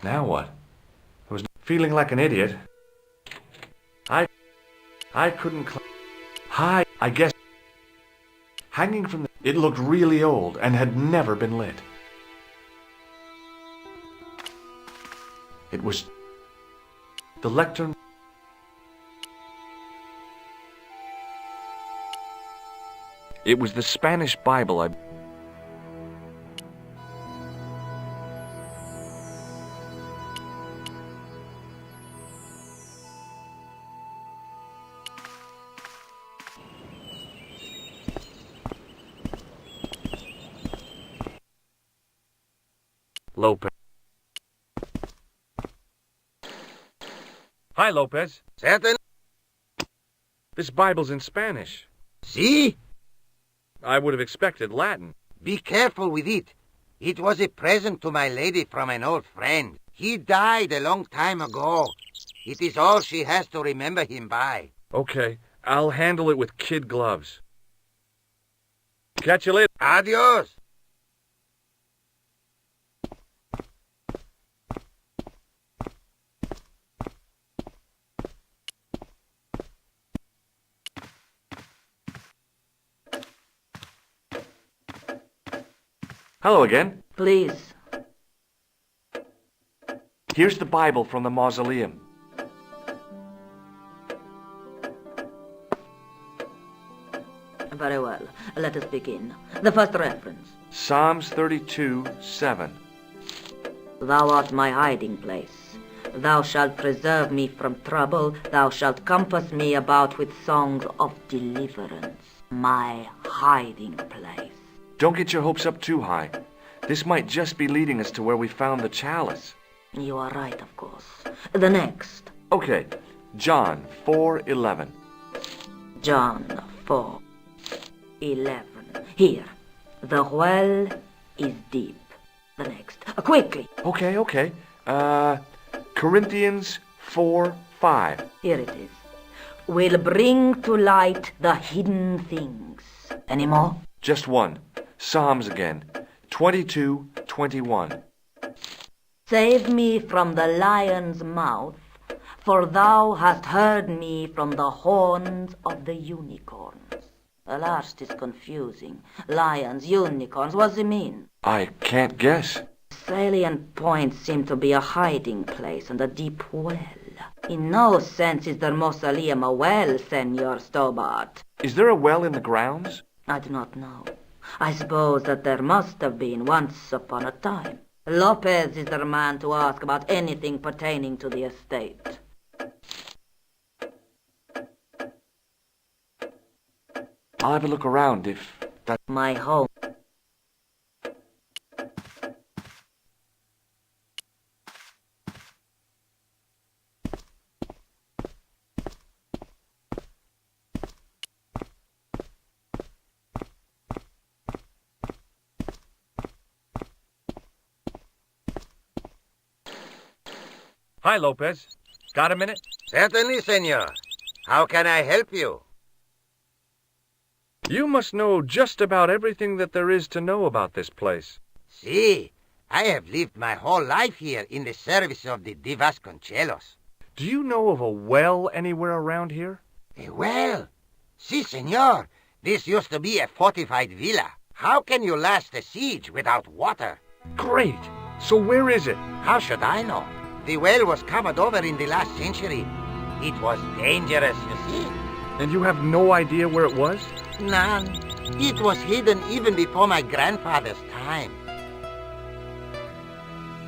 Speaker 1: Now what? I was feeling like an idiot. I couldn't Hi, I guess. Hanging from the... It looked really old and had never been lit. It was... The lectern... It was the Spanish Bible I... Lopez. Hi, Lopez.
Speaker 2: Certain.
Speaker 1: This Bible's in Spanish.
Speaker 2: See?
Speaker 1: I would have expected Latin.
Speaker 2: Be careful with it. It was a present to my lady from an old friend. He died a long time ago. It is all she has to remember him by.
Speaker 1: Okay, I'll handle it with kid gloves. Catch you later.
Speaker 2: Adios!
Speaker 1: Hello again.
Speaker 7: Please.
Speaker 1: Here's the Bible from the mausoleum.
Speaker 7: Very well. Let us begin. The first reference.
Speaker 1: Psalms 32:7.
Speaker 7: Thou art my hiding place. Thou shalt preserve me from trouble. Thou shalt compass me about with songs of deliverance. My hiding place.
Speaker 1: Don't get your hopes up too high. This might just be leading us to where we found the chalice.
Speaker 7: You are right, of course. The next.
Speaker 1: Okay, John 4:11.
Speaker 7: John 4:11. Here. The well is deep. The next. Quickly.
Speaker 1: Okay. Corinthians 4:5.
Speaker 7: Here it is. Will bring to light the hidden things. Any more?
Speaker 1: Just one. Psalms again. 22:21.
Speaker 7: Save me from the lion's mouth, for thou hast heard me from the horns of the unicorns. The last is confusing. Lions, unicorns, what does it mean?
Speaker 1: I can't guess.
Speaker 7: Salient points seem to be a hiding place and a deep well. In no sense is the mausoleum a well, Senor Stobart.
Speaker 1: Is there a well in the grounds?
Speaker 7: I do not know. I suppose that there must have been once upon a time. Lopez is the man to ask about anything pertaining to the estate.
Speaker 1: I'll have a look around if that...
Speaker 7: My home.
Speaker 1: Hi, Lopez. Got a minute?
Speaker 2: Certainly, senor. How can I help you?
Speaker 1: You must know just about everything that there is to know about this place.
Speaker 2: See, I have lived my whole life here in the service of the De Vasconcelos.
Speaker 1: Do you know of a well anywhere around here?
Speaker 2: A well? Si, senor. This used to be a fortified villa. How can you last a siege without water?
Speaker 1: Great! So where is it?
Speaker 2: How should I know? The well was covered over in the last century. It was dangerous, you see.
Speaker 1: And you have no idea where it was?
Speaker 2: None. It was hidden even before my grandfather's time.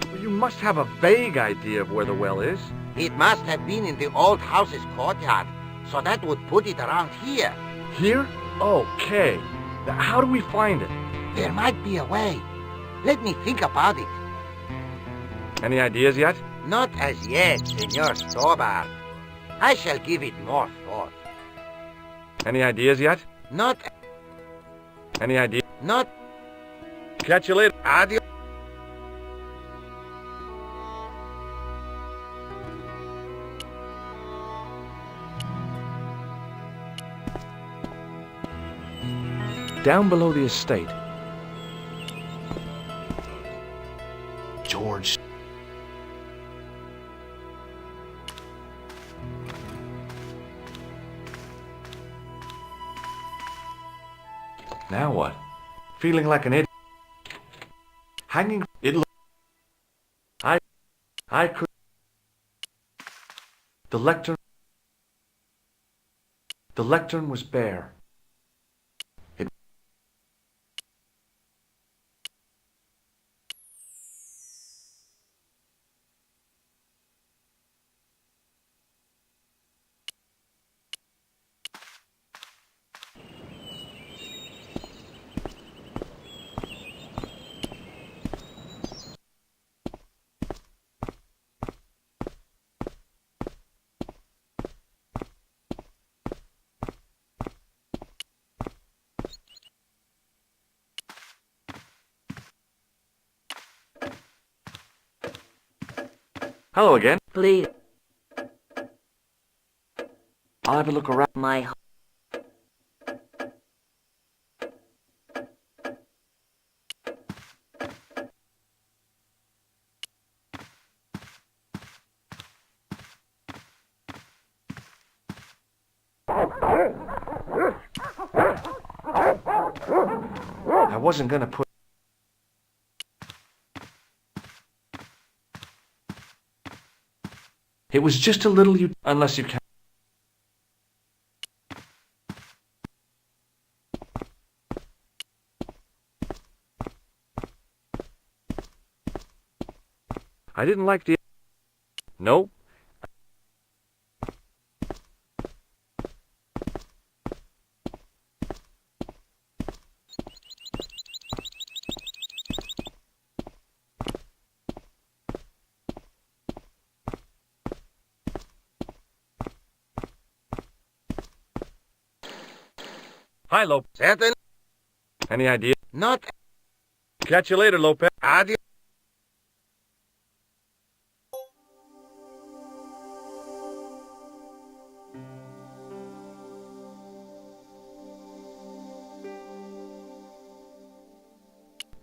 Speaker 1: Well, you must have a vague idea of where the well is.
Speaker 2: It must have been in the old house's courtyard, so that would put it around here.
Speaker 1: Here? Okay. Now, how do we find it?
Speaker 2: There might be a way. Let me think about it.
Speaker 1: Any ideas yet?
Speaker 2: Not as yet, Senor Stobart. I shall give it more thought.
Speaker 1: Any ideas yet?
Speaker 2: Not...
Speaker 1: Any idea?
Speaker 2: Not...
Speaker 1: Catch you later.
Speaker 2: Adios.
Speaker 1: Down below the estate. George. Now what? Feeling like an idiot. Hanging. I could. The lectern. The lectern was bare. Hello again.
Speaker 7: Please.
Speaker 1: I'll have a look around.
Speaker 7: My
Speaker 1: I wasn't gonna put... It was just a little unless you can... I didn't like the... Nope. Hi, Lopez.
Speaker 2: Certain?
Speaker 1: Any idea?
Speaker 2: Not.
Speaker 1: Catch you later, Lopez.
Speaker 2: Adios.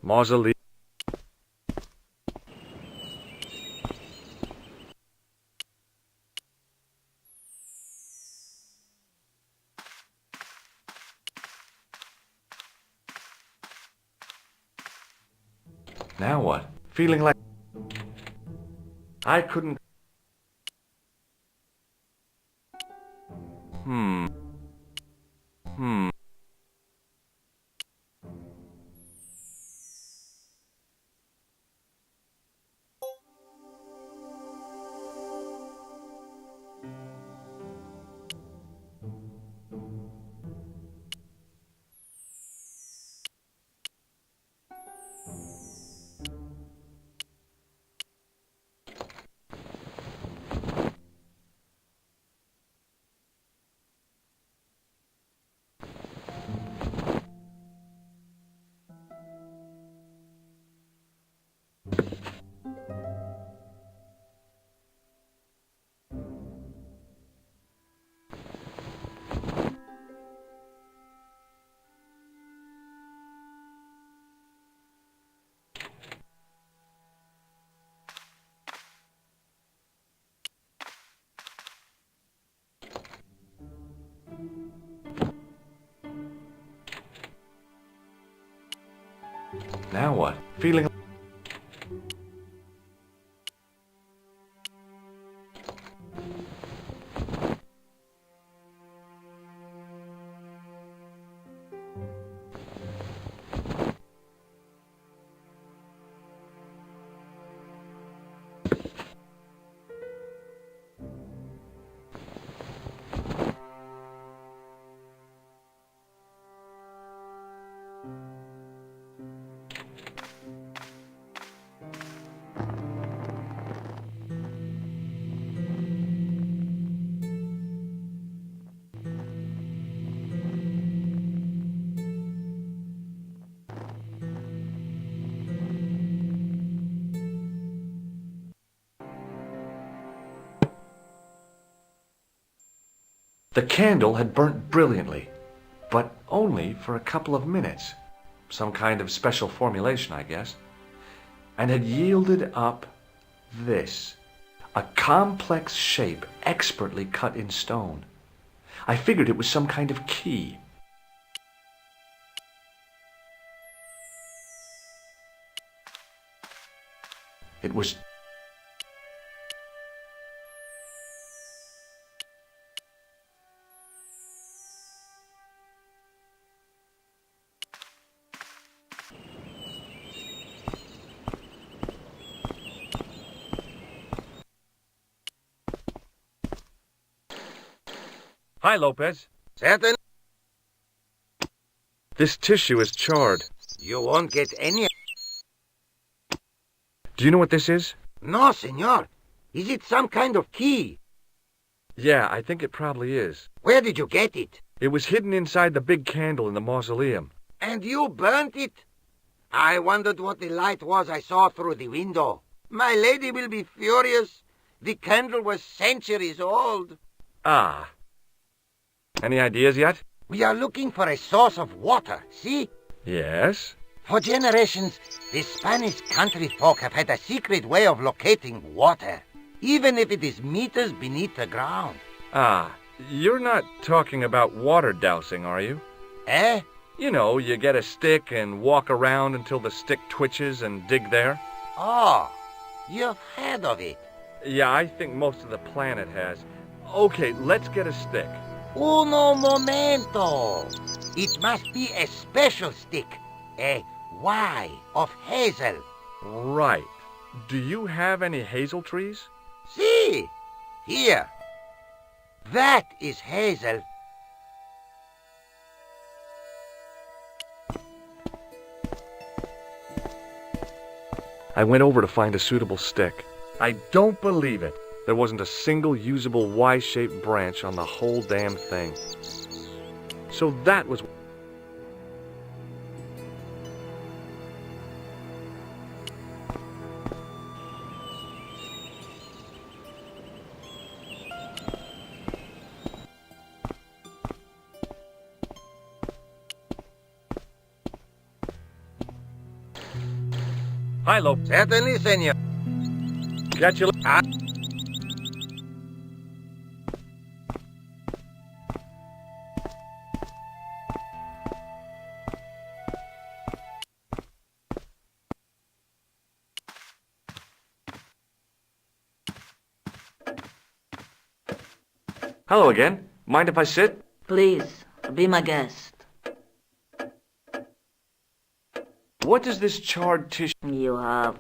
Speaker 1: Mausoleum. Now what? Feeling like... I couldn't... Hmm. Now what? Feeling... The candle had burnt brilliantly, but only for a couple of minutes. Some kind of special formulation, I guess. And had yielded up this. A complex shape expertly cut in stone. I figured it was some kind of key. It was... Hi, Lopez.
Speaker 2: Certain?
Speaker 1: This tissue is charred.
Speaker 2: You won't get any.
Speaker 1: Do you know what this is?
Speaker 2: No, senor. Is it some kind of key?
Speaker 1: Yeah, I think it probably is.
Speaker 2: Where did you get it?
Speaker 1: It was hidden inside the big candle in the mausoleum.
Speaker 2: And you burnt it? I wondered what the light was I saw through the window. My lady will be furious. The candle was centuries old.
Speaker 1: Ah. Any ideas yet?
Speaker 2: We are looking for a source of water, see?
Speaker 1: Yes.
Speaker 2: For generations, the Spanish country folk have had a secret way of locating water, even if it is meters beneath the ground.
Speaker 1: Ah, you're not talking about water dousing, are you?
Speaker 2: Eh?
Speaker 1: You know, you get a stick and walk around until the stick twitches and dig there.
Speaker 2: Oh, you've heard of it.
Speaker 1: Yeah, I think most of the planet has. Okay, let's get a stick.
Speaker 2: Uno momento. It must be a special stick. A Y of hazel.
Speaker 1: Right. Do you have any hazel trees?
Speaker 2: See? Here. That is hazel.
Speaker 1: I went over to find a suitable stick. I don't believe it. There wasn't a single usable Y-shaped branch on the whole damn thing. So that was... Hi, Lope.
Speaker 2: Certainly, senor.
Speaker 1: Got you. Hello again. Mind if I sit?
Speaker 7: Please, be my guest.
Speaker 1: What does this charred tissue...
Speaker 7: You have...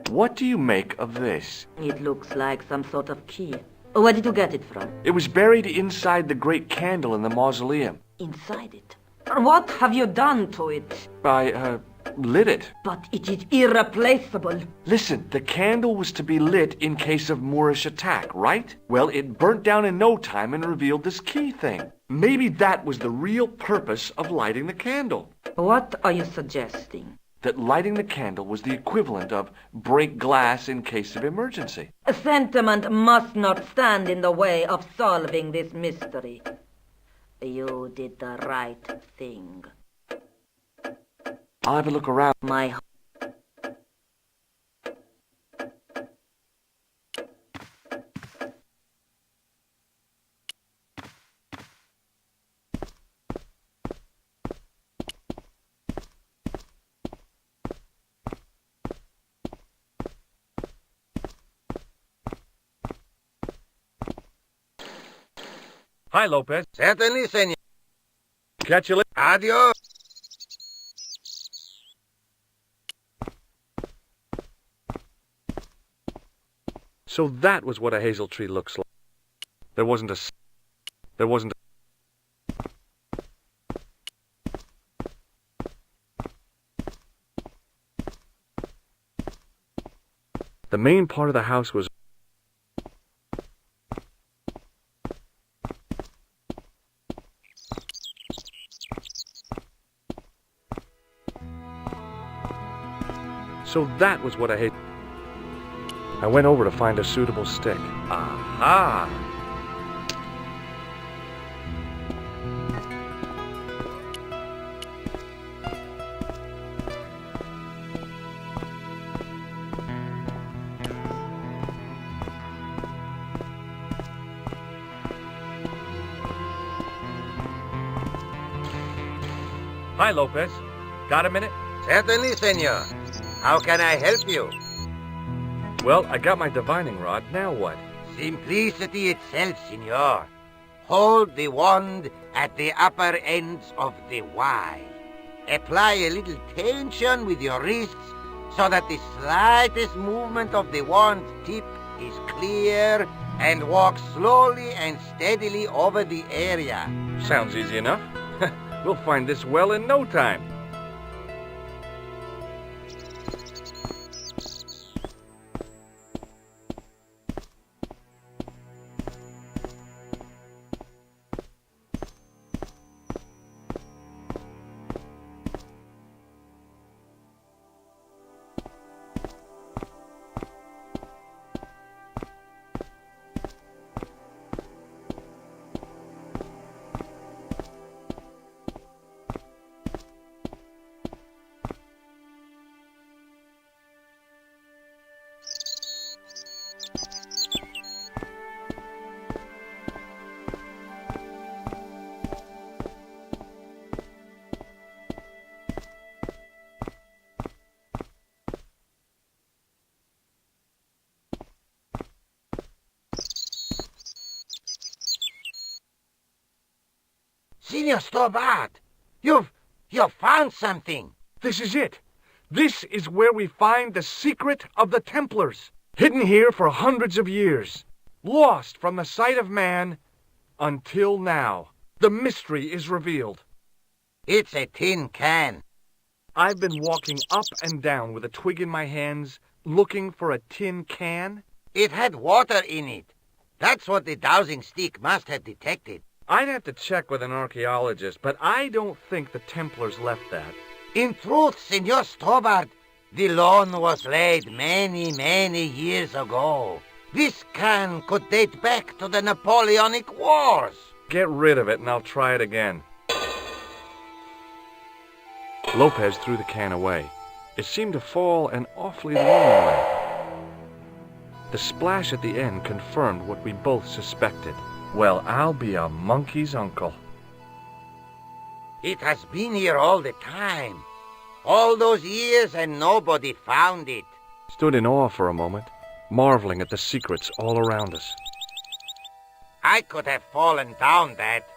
Speaker 1: What do you make of this?
Speaker 7: It looks like some sort of key. Where did you get it from?
Speaker 1: It was buried inside the great candle in the mausoleum.
Speaker 7: Inside it. What have you done to it?
Speaker 1: I, lit it.
Speaker 7: But it is irreplaceable.
Speaker 1: Listen, the candle was to be lit in case of Moorish attack, right? Well, it burnt down in no time and revealed this key thing. Maybe that was the real purpose of lighting the candle.
Speaker 7: What are you suggesting?
Speaker 1: That lighting the candle was the equivalent of break glass in case of emergency.
Speaker 7: Sentiment must not stand in the way of solving this mystery. You did the right thing.
Speaker 1: I'll have a look around.
Speaker 7: My...
Speaker 1: Hi, Lopez.
Speaker 2: Certainly, senor.
Speaker 1: Catch you later.
Speaker 2: Adios.
Speaker 1: So that was what a hazel tree looks like. There wasn't a... The main part of the house was... So that was what I hate. I went over to find a suitable stick. Aha! Hi, Lopez. Got a minute?
Speaker 2: Certainly, senor. How can I help you?
Speaker 1: Well, I got my divining rod. Now what?
Speaker 2: Simplicity itself, senor. Hold the wand at the upper ends of the Y. Apply a little tension with your wrists so that the slightest movement of the wand's tip is clear, and walk slowly and steadily over the area.
Speaker 1: Sounds easy enough. We'll find this well in no time.
Speaker 2: Senor Stobart, you've found something.
Speaker 1: This is it. This is where we find the secret of the Templars, hidden here for hundreds of years, lost from the sight of man until now. The mystery is revealed.
Speaker 2: It's a tin can.
Speaker 1: I've been walking up and down with a twig in my hands, looking for a tin can.
Speaker 2: It had water in it. That's what the dowsing stick must have detected.
Speaker 1: I'd have to check with an archaeologist, but I don't think the Templars left that.
Speaker 2: In truth, Senor Stobart, the loan was laid many, many years ago. This can could date back to the Napoleonic Wars.
Speaker 1: Get rid of it and I'll try it again. Lopez threw the can away. It seemed to fall an awfully long way. The splash at the end confirmed what we both suspected. Well, I'll be a monkey's uncle.
Speaker 2: It has been here all the time. All those years and nobody found it.
Speaker 1: Stood in awe for a moment, marveling at the secrets all around us.
Speaker 2: I could have fallen down that.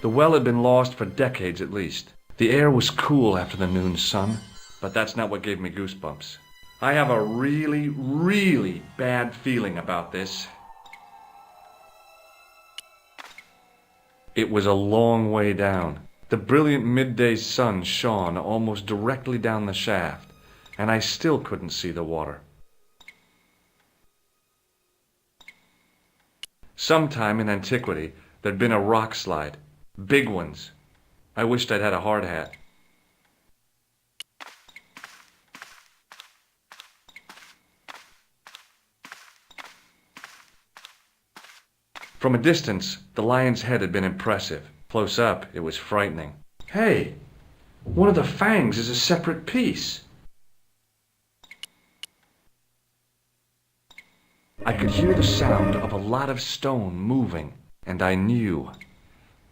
Speaker 1: The well had been lost for decades at least. The air was cool after the noon sun, but that's not what gave me goosebumps. I have a really, really bad feeling about this. It was a long way down. The brilliant midday sun shone almost directly down the shaft, and I still couldn't see the water. Sometime in antiquity, there'd been a rock slide. Big ones. I wished I'd had a hard hat. From a distance, the lion's head had been impressive. Close up, it was frightening. Hey, one of the fangs is a separate piece. I could hear the sound of a lot of stone moving, and I knew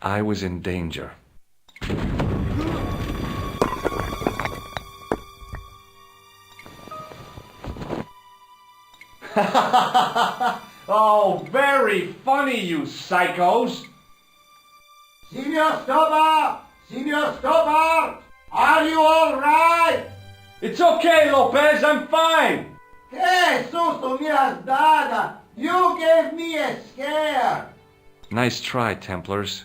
Speaker 1: I was in danger. Oh, very funny, you psychos!
Speaker 2: Senor Stobart! Senor Stobart! Are you all right?
Speaker 1: It's okay, Lopez, I'm fine!
Speaker 2: Que susto me has dado! You gave me a scare!
Speaker 1: Nice try, Templars.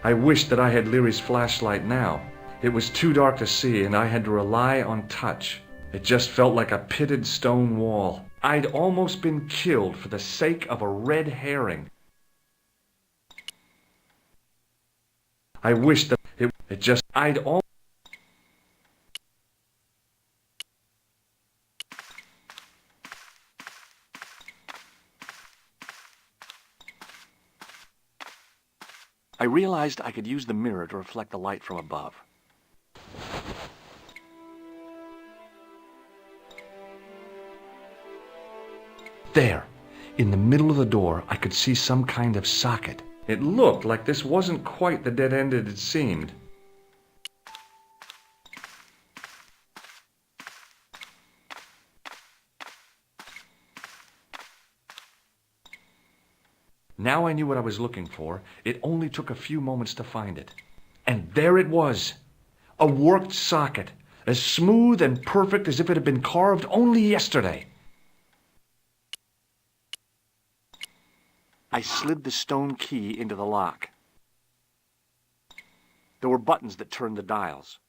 Speaker 1: I wished that I had Leary's flashlight now. It was too dark to see, and I had to rely on touch. It just felt like a pitted stone wall. I'd almost been killed for the sake of a red herring. I wished that I realized I could use the mirror to reflect the light from above. There, in the middle of the door, I could see some kind of socket. It looked like this wasn't quite the dead end it had seemed. Now I knew what I was looking for. It only took a few moments to find it. And there it was. A worked socket, as smooth and perfect as if it had been carved only yesterday. I slid the stone key into the lock. There were buttons that turned the dials.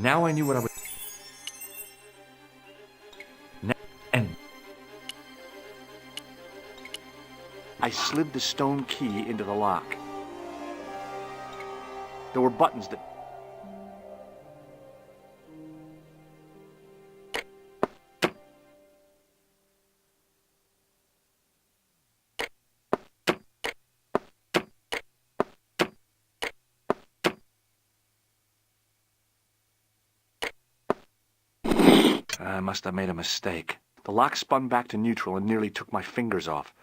Speaker 1: Now I knew what I was... And... I slid the stone key into the lock. There were buttons that... I must have made a mistake. The lock spun back to neutral and nearly took my fingers off.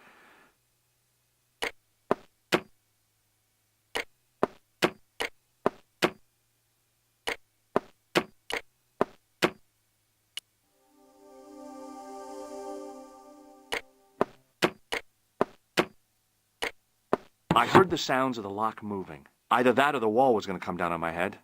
Speaker 1: I heard the sounds of the lock moving. Either that or the wall was going to come down on my head.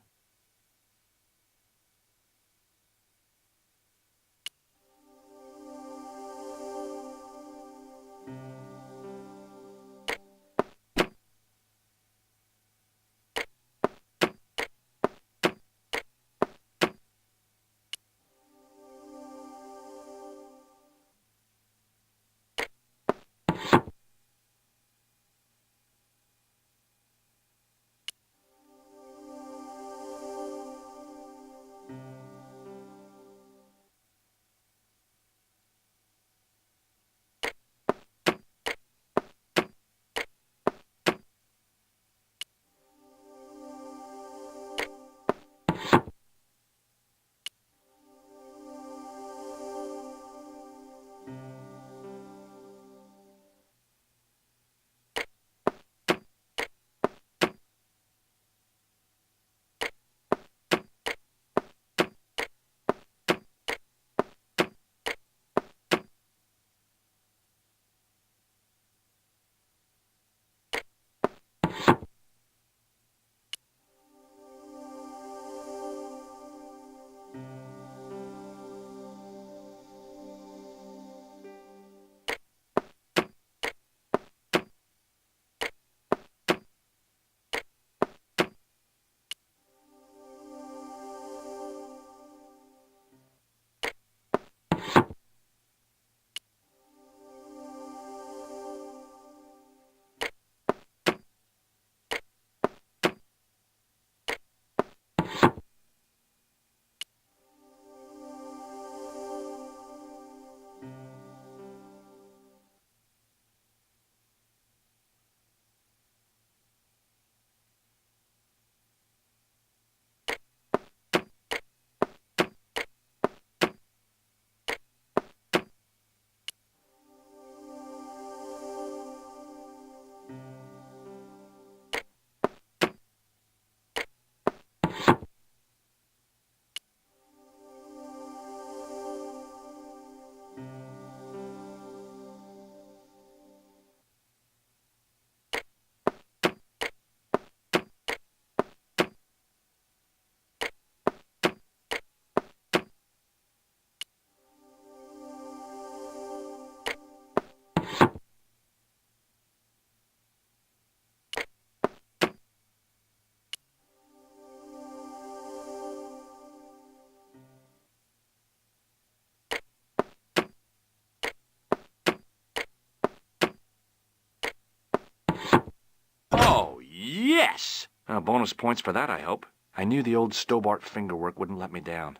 Speaker 1: Oh, yes! Bonus points for that, I hope. I knew the old Stobart fingerwork wouldn't let me down.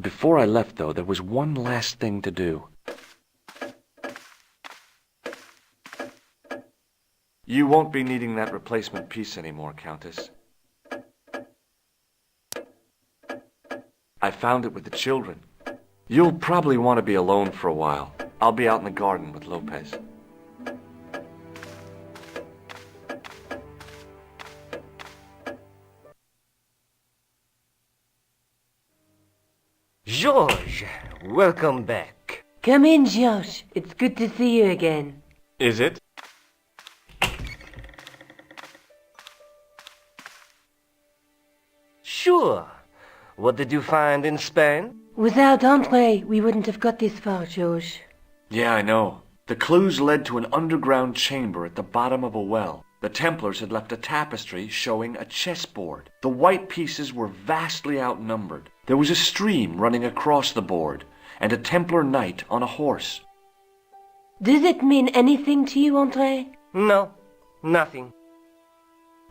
Speaker 1: Before I left, though, there was one last thing to do. You won't be needing that replacement piece anymore, Countess. I found it with the children. You'll probably want to be alone for a while. I'll be out in the garden with Lopez.
Speaker 3: George, welcome back.
Speaker 6: Come in, George. It's good to see you again.
Speaker 1: Is it?
Speaker 3: Sure. What did you find in Spain?
Speaker 6: Without Andre, we wouldn't have got this far, George.
Speaker 1: Yeah, I know. The clues led to an underground chamber at the bottom of a well. The Templars had left a tapestry showing a chessboard. The white pieces were vastly outnumbered. There was a stream running across the board, and a Templar knight on a horse.
Speaker 6: Does it mean anything to you, Andre?
Speaker 3: No, nothing.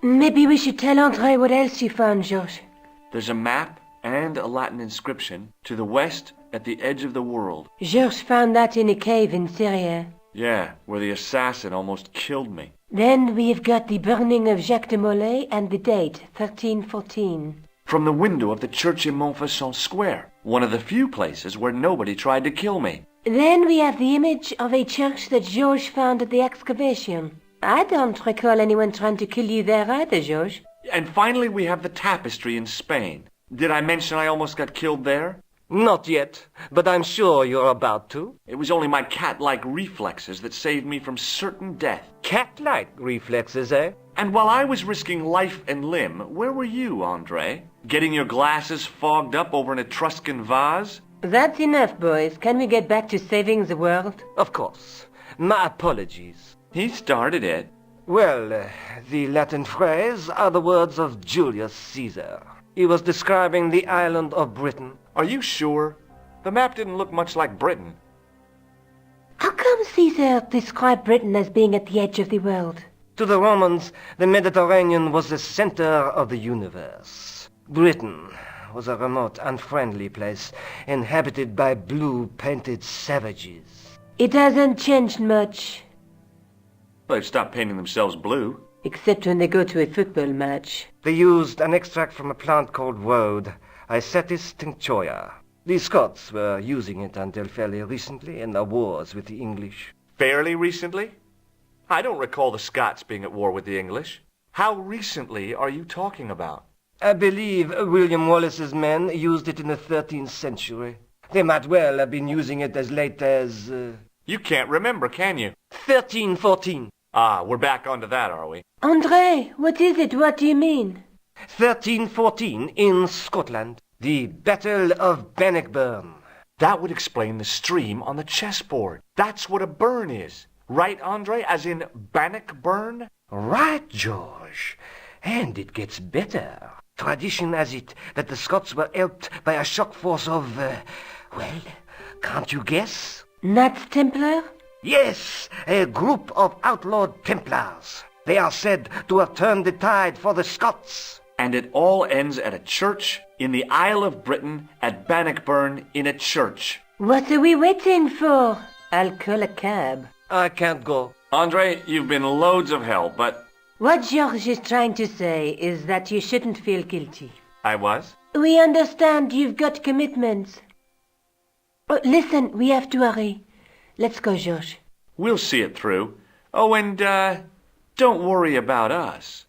Speaker 6: Maybe we should tell Andre what else you found, George.
Speaker 1: There's a map and a Latin inscription to the west at the edge of the world.
Speaker 6: George found that in a cave in Syria.
Speaker 1: Yeah, where the assassin almost killed me.
Speaker 6: Then we've got the burning of Jacques de Molay and the date, 1314.
Speaker 1: From the window of the church in Montfaucon Square, one of the few places where nobody tried to kill me.
Speaker 6: Then we have the image of a church that George found at the excavation. I don't recall anyone trying to kill you there either, George.
Speaker 1: And finally we have the tapestry in Spain. Did I mention I almost got killed there?
Speaker 3: Not yet, but I'm sure you're about to.
Speaker 1: It was only my cat-like reflexes that saved me from certain death.
Speaker 3: Cat-like reflexes, eh?
Speaker 1: And while I was risking life and limb, where were you, Andre? Getting your glasses fogged up over an Etruscan vase?
Speaker 6: That's enough, boys. Can we get back to saving the world?
Speaker 3: Of course. My apologies.
Speaker 1: He started it.
Speaker 3: Well, the Latin phrase are the words of Julius Caesar. He was describing the island of Britain.
Speaker 1: Are you sure? The map didn't look much like Britain.
Speaker 6: How come Caesar described Britain as being at the edge of the world?
Speaker 3: To the Romans, the Mediterranean was the center of the universe. Britain was a remote, unfriendly place, inhabited by blue-painted savages.
Speaker 6: It hasn't changed much.
Speaker 1: They've stopped painting themselves blue.
Speaker 6: Except when they go to a football match.
Speaker 3: They used an extract from a plant called woad, Icetis tinctoria. The Scots were using it until fairly recently in their wars with the English.
Speaker 1: Fairly recently? I don't recall the Scots being at war with the English. How recently are you talking about?
Speaker 3: I believe William Wallace's men used it in the 13th century. They might well have been using it as late as...
Speaker 1: You can't remember, can you?
Speaker 3: 1314.
Speaker 1: Ah, we're back onto that, are we?
Speaker 6: Andre, what is it? What do you mean?
Speaker 3: 1314 in Scotland. The Battle of Bannockburn.
Speaker 1: That would explain the stream on the chessboard. That's what a burn is. Right, Andre? As in Bannockburn?
Speaker 3: Right, George. And it gets better. Tradition has it that the Scots were helped by a shock force of, well, can't you guess?
Speaker 6: Knights Templar?
Speaker 3: Yes, a group of outlawed Templars. They are said to have turned the tide for the Scots.
Speaker 1: And it all ends at a church in the Isle of Britain at Bannockburn in a church.
Speaker 6: What are we waiting for? I'll call a cab.
Speaker 3: I can't go.
Speaker 1: Andre, you've been loads of help, but...
Speaker 6: What George is trying to say is that you shouldn't feel guilty.
Speaker 1: I was?
Speaker 6: We understand you've got commitments. Oh, listen, we have to hurry. Let's go, George.
Speaker 1: We'll see it through. Oh, and, don't worry about us.